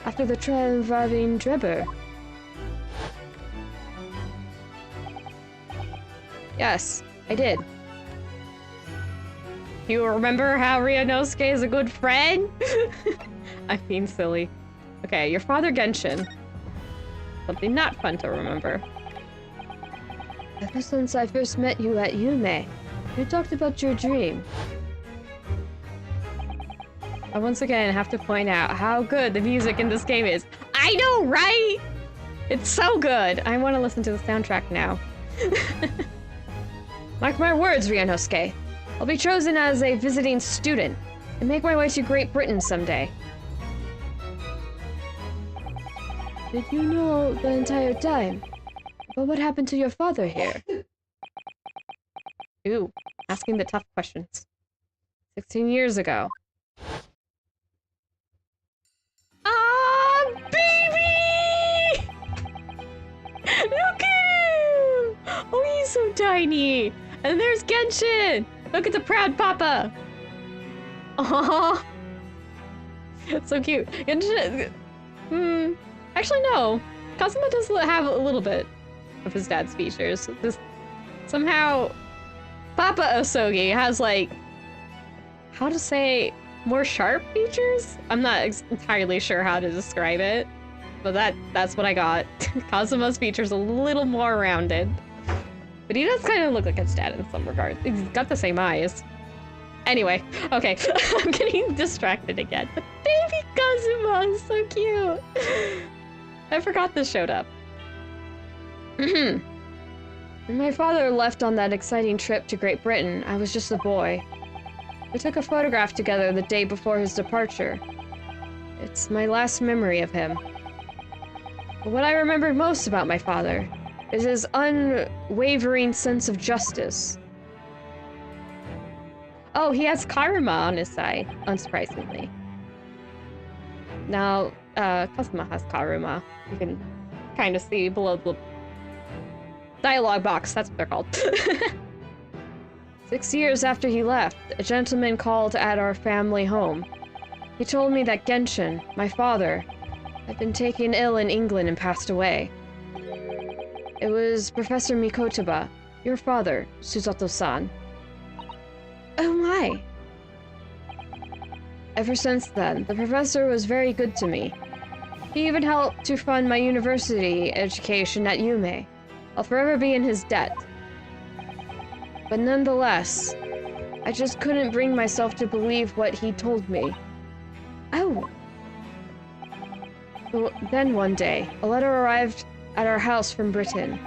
after the trial involving Drebber. Yes, I did. You remember how Ryunosuke is a good friend? I'm being silly. Okay, your father Genshin. Something not fun to remember. Ever since I first met you at Yume, you talked about your dream. I once again have to point out how good the music in this game is. I know, right? It's so good. I want to listen to the soundtrack now. Mark my words, Ryunosuke. I'll be chosen as a visiting student and make my way to Great Britain someday. Did you know the entire time? But what happened to your father here? Ooh, asking the tough questions. 16 years ago. Ah, baby! Look at him! Oh, he's so tiny. And there's Genshin. Look at the proud papa. Aww. It's so cute. Genshin... Actually, no. Kazuma does have a little bit of his dad's features. Somehow, Papa Osogi has, like, how to say, more sharp features? I'm not entirely sure how to describe it, but that's what I got. Kazuma's features a little more rounded. But he does kind of look like his dad in some regards. He's got the same eyes. Anyway, okay, I'm getting distracted again. But baby Kazuma is so cute. I forgot this showed up. When my father left on that exciting trip to Great Britain, I was just a boy. We took a photograph together the day before his departure. It's my last memory of him. But what I remember most about my father is his unwavering sense of justice. Oh, he has Karuma on his side, unsurprisingly. Now, Kazuma has Karuma. You can kind of see below the dialogue box, that's what they're called. 6 years after he left, a gentleman called at our family home. He told me that Genshin, my father, had been taken ill in England and passed away. It was Professor Mikotoba, your father, Susato-san. Oh my! Ever since then, the professor was very good to me. He even helped to fund my university education at Yume. I'll forever be in his debt. But nonetheless, I just couldn't bring myself to believe what he told me. Oh! Then one day, a letter arrived at our house from Britain.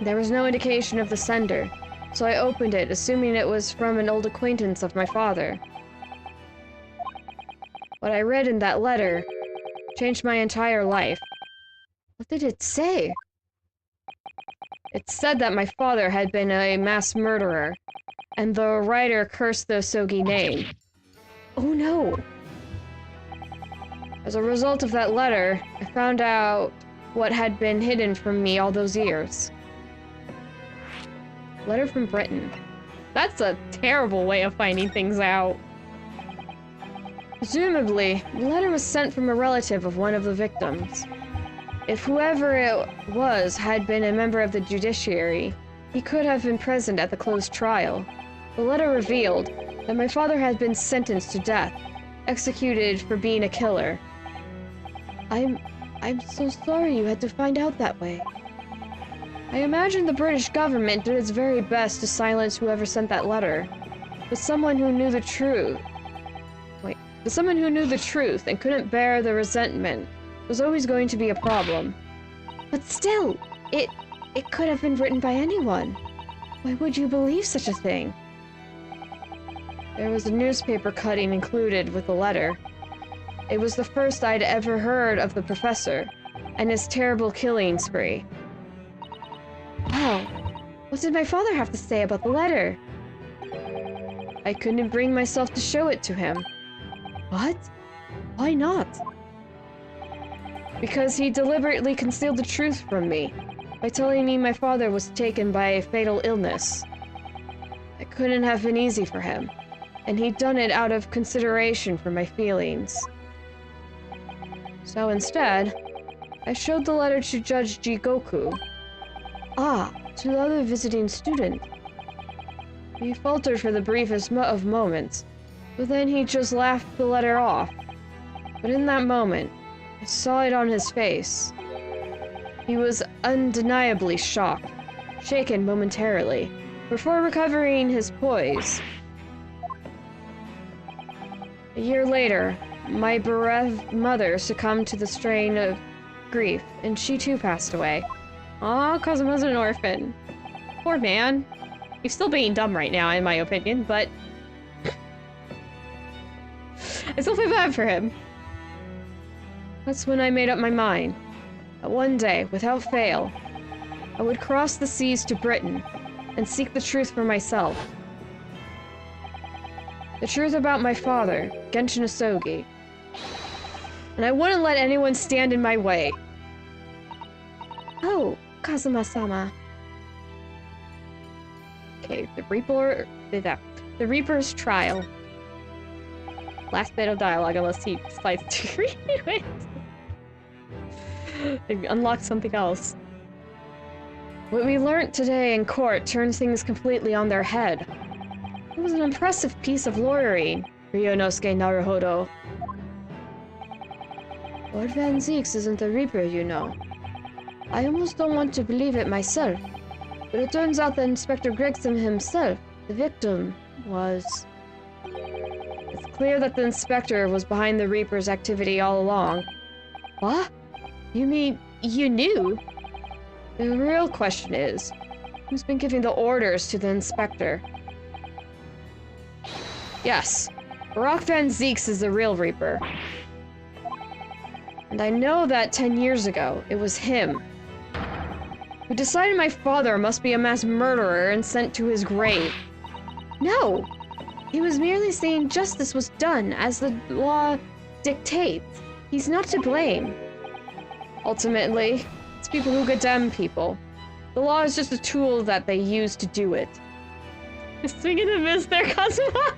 There was no indication of the sender, so I opened it, assuming it was from an old acquaintance of my father. What I read in that letter changed my entire life. What did it say? It said that my father had been a mass murderer, and the writer cursed the Osogi name. Oh no! As a result of that letter, I found out what had been hidden from me all those years. Letter from Britain. That's a terrible way of finding things out. Presumably, the letter was sent from a relative of one of the victims. If whoever it was had been a member of the judiciary, he could have been present at the closed trial. The letter revealed that my father had been sentenced to death, executed for being a killer. I'm so sorry you had to find out that way. I imagine the British government did its very best to silence whoever sent that letter. But someone who knew the truth and couldn't bear the resentment was always going to be a problem. But still, it could have been written by anyone. Why would you believe such a thing? There was a newspaper cutting included with the letter. It was the first I'd ever heard of the professor and his terrible killing spree. Wow. What did my father have to say about the letter? I couldn't bring myself to show it to him. What? Why not? Because he deliberately concealed the truth from me by telling me my father was taken by a fatal illness. It couldn't have been easy for him, and he'd done it out of consideration for my feelings. So instead, I showed the letter to Judge Jigoku. Ah, to the other visiting student. He faltered for the briefest of moments, but then he just laughed the letter off. But in that moment, I saw it on his face. He was undeniably shocked, shaken momentarily, before recovering his poise. A year later, my bereaved mother succumbed to the strain of grief, and she too passed away. Aw, Kazuma's an orphan. Poor man. He's still being dumb right now, in my opinion, but... I still feel bad for him. That's when I made up my mind that one day, without fail, I would cross the seas to Britain and seek the truth for myself. The truth about my father, Genshin Asogi. And I wouldn't let anyone stand in my way. Oh, Kazuma-sama. Okay, the Reaper's trial. Last bit of dialogue, unless he decides to redo it. Maybe unlock something else. What we learnt today in court turns things completely on their head. It was an impressive piece of lawyering, Ryunosuke Naruhodo. Lord Van Zieks isn't the Reaper, you know. I almost don't want to believe it myself, but it turns out that Inspector Gregson himself, the victim, was... It's clear that the inspector was behind the Reaper's activity all along. What? You mean, you knew? The real question is, who's been giving the orders to the inspector? Yes, Barak Van Zieks is the real Reaper. And I know that 10 years ago, it was him who decided my father must be a mass murderer and sent to his grave. No! He was merely saying justice was done as the law dictates. He's not to blame. Ultimately, it's people who condemn people. The law is just a tool that they use to do it. Swinging and miss there, Kazuma.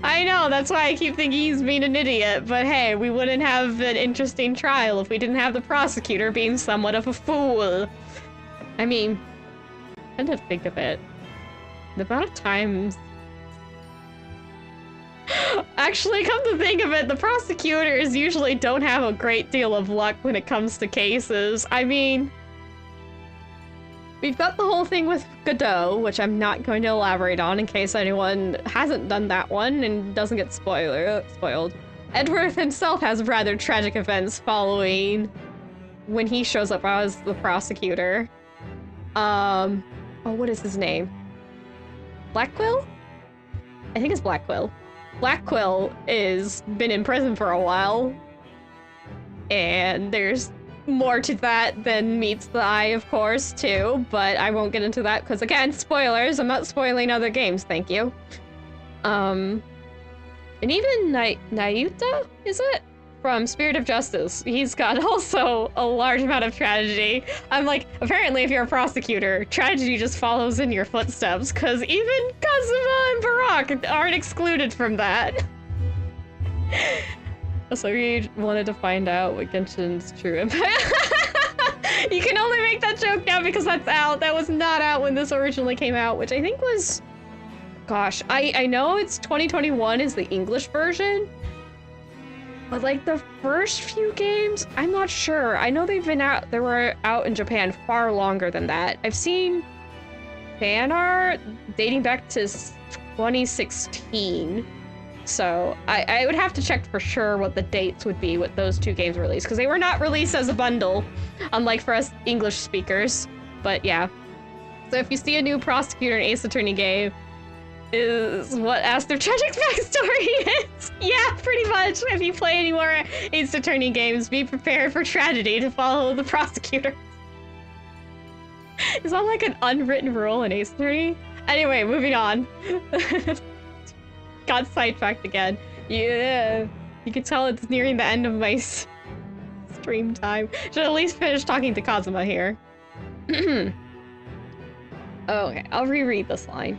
I know, that's why I keep thinking he's being an idiot, but hey, we wouldn't have an interesting trial if we didn't have the prosecutor being somewhat of a fool. I mean, kind of think of it. The amount of times... Actually, come to think of it, the prosecutors usually don't have a great deal of luck when it comes to cases. I mean... We've got the whole thing with Godot, which I'm not going to elaborate on in case anyone hasn't done that one and doesn't get spoiled. Edward himself has rather tragic events following when he shows up as the prosecutor. Oh, what is his name? Blackquill? I think it's Blackquill. Blackquill is been in prison for a while, and there's more to that than meets the eye, of course, too, but I won't get into that because, again, spoilers. I'm not spoiling other games, thank you. And even Nayuta, is it? From Spirit of Justice. He's got also a large amount of tragedy. I'm like, apparently if you're a prosecutor, tragedy just follows in your footsteps, because even Kazuma and Barak aren't excluded from that. So we wanted to find out what Genshin's true impact. You can only make that joke now because that's out. That was not out when this originally came out, which I think was... Gosh, I know it's 2021 is the English version, but like the first few games, I'm not sure. I know they've been out, they were out in Japan far longer than that. I've seen fan art dating back to 2016. So I would have to check for sure what the dates would be with those two games released, because they were not released as a bundle, unlike for us English speakers. But yeah. So if you see a new prosecutor in Ace Attorney game, is what as their tragic backstory is. Yeah, pretty much. If you play any more Ace Attorney games, be prepared for tragedy to follow the prosecutor. Is that like an unwritten rule in Ace Attorney? Anyway, moving on. Got sidetracked again. Yeah, you can tell it's nearing the end of my stream time. Should at least finish talking to Kazuma here. Okay, I'll reread this line.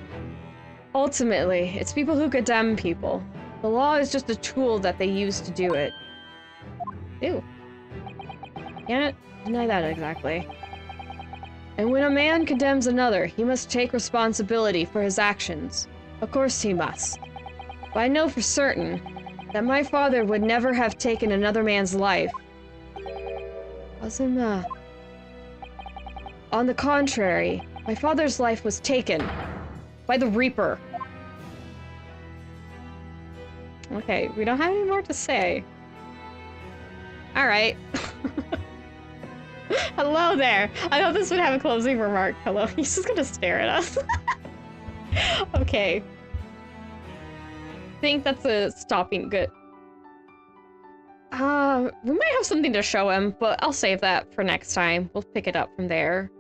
Ultimately, it's people who condemn people. The law is just a tool that they use to do it. Ew. Can't deny that exactly. And when a man condemns another, he must take responsibility for his actions. Of course he must. But I know for certain that my father would never have taken another man's life. Kazuma. On the contrary, my father's life was taken by the Reaper. Okay, we don't have any more to say. Alright. Hello there! I thought this would have a closing remark. Hello, he's just gonna stare at us. Okay. I think that's a stopping good. We might have something to show him, but I'll save that for next time. We'll pick it up from there.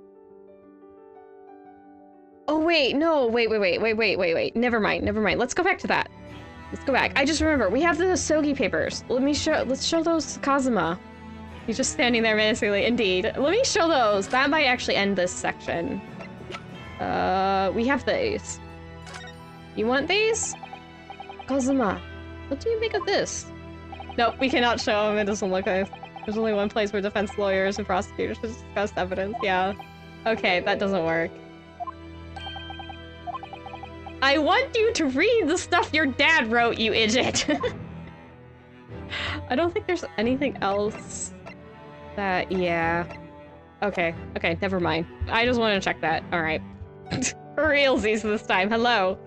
Oh wait, no, wait. Never mind. Let's go back to that. Let's go back. I just remember, we have the Sogi papers. Let's show those to Kazuma. He's just standing there menacingly. Indeed. Let me show those. That might actually end this section. We have these. You want these? Kazuma, what do you make of this? Nope, we cannot show him. It doesn't look nice. There's only one place where defense lawyers and prosecutors should discuss evidence. Yeah. Okay, that doesn't work. I want you to read the stuff your dad wrote, you idiot! I don't think there's anything else that... yeah. Okay, never mind. I just want to check that. Alright. For realsies this time. Hello.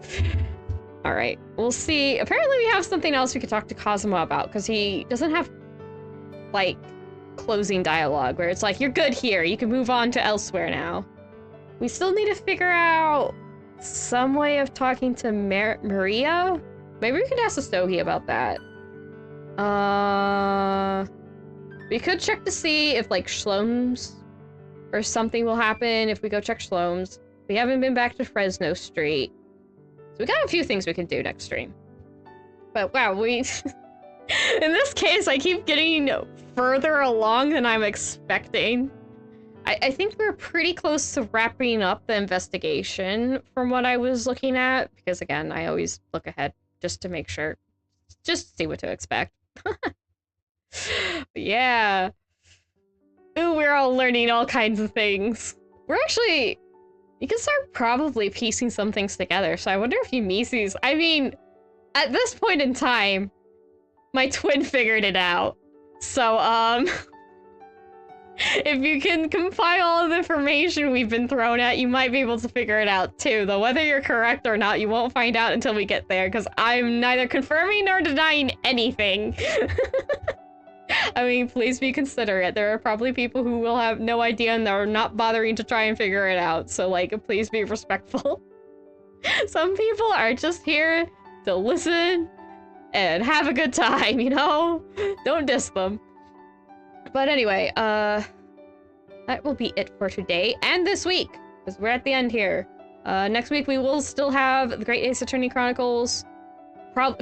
Alright, we'll see. Apparently we have something else we could talk to Kazuma about, because he doesn't have, like, closing dialogue, where it's like, you're good here, you can move on to elsewhere now. We still need to figure out some way of talking to Maria? Maybe we could ask Astogi about that. We could check to see if, like, Shlom's or something will happen if we go check Shlom's. We haven't been back to Fresno Street. So we got a few things we can do next stream. But wow, in this case, I keep getting further along than I'm expecting. I think we're pretty close to wrapping up the investigation from what I was looking at. Because again, I always look ahead just to make sure, just to see what to expect. Yeah. Ooh, we're all learning all kinds of things. We're actually... You can start probably piecing some things together, so I wonder if you Mises... I mean, at this point in time, my twin figured it out. So, if you can compile all the information we've been thrown at, you might be able to figure it out too. Though whether you're correct or not, you won't find out until we get there, because I'm neither confirming nor denying anything. I mean, please be considerate. There are probably people who will have no idea and they're not bothering to try and figure it out. So, like, please be respectful. Some people are just here to listen and have a good time, you know? Don't diss them. But anyway, that will be it for today and this week, because we're at the end here. Next week we will still have the Great Ace Attorney Chronicles.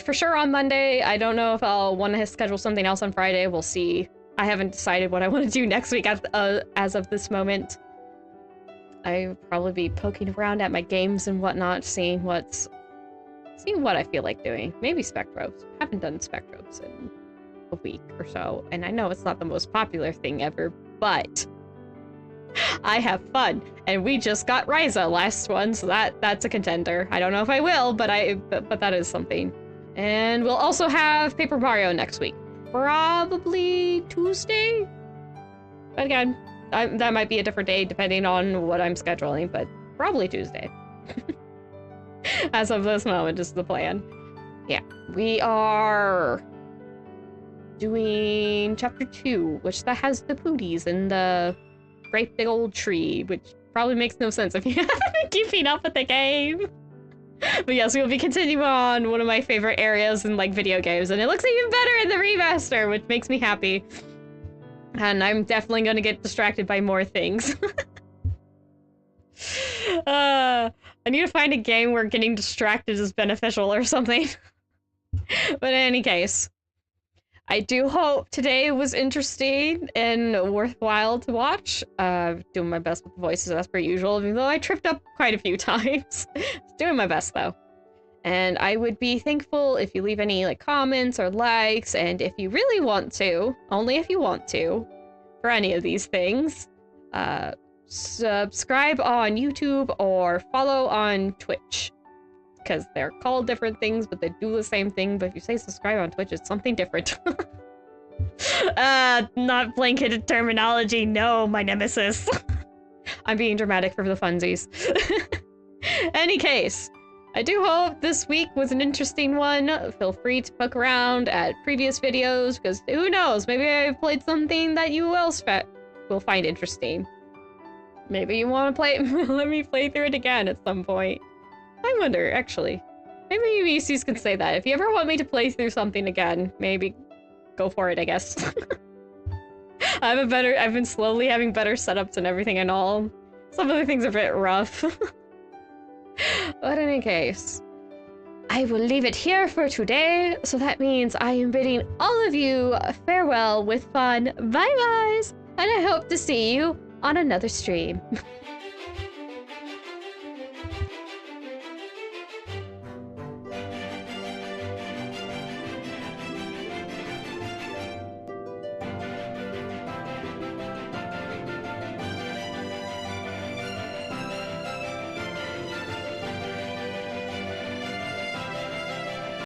For sure on Monday. I don't know if I'll want to schedule something else on Friday. We'll see. I haven't decided what I want to do next week as of this moment. I'll probably be poking around at my games and whatnot, seeing what I feel like doing. Maybe Spectros. Haven't done Spectros in a week or so, and I know it's not the most popular thing ever, but I have fun, and we just got Ryza last one, so that's a contender. I don't know if I will, but that is something. And we'll also have Paper Mario next week. Probably Tuesday? But again, that might be a different day depending on what I'm scheduling, but probably Tuesday. As of this moment is the plan. Yeah, we are doing chapter 2, which that has the Pooties and the great big old tree, which probably makes no sense if you haven't been keeping up with the game. But yes, we will be continuing on one of my favorite areas in, like, video games, and it looks even better in the remaster, which makes me happy. And I'm definitely gonna get distracted by more things. I need to find a game where getting distracted is beneficial or something. But in any case, I do hope today was interesting and worthwhile to watch. Doing my best with the voices as per usual, even though I tripped up quite a few times. Doing my best though. And I would be thankful if you leave any, like, comments or likes, and if you really want to, only if you want to, for any of these things, subscribe on YouTube or follow on Twitch. Because they're called different things, but they do the same thing. But if you say subscribe on Twitch, it's something different. Not blanketed terminology. No, my nemesis. I'm being dramatic for the funsies. Any case, I do hope this week was an interesting one. Feel free to poke around at previous videos, because who knows, maybe I played something that you else will find interesting. Maybe you want to play let me play through it again at some point. I wonder, actually. Maybe VCs could say that. If you ever want me to play through something again, maybe go for it, I guess. I've been slowly having better setups and everything and all. Some of the things are a bit rough. But in any case, I will leave it here for today. So that means I am bidding all of you farewell with fun bye-byes. And I hope to see you on another stream.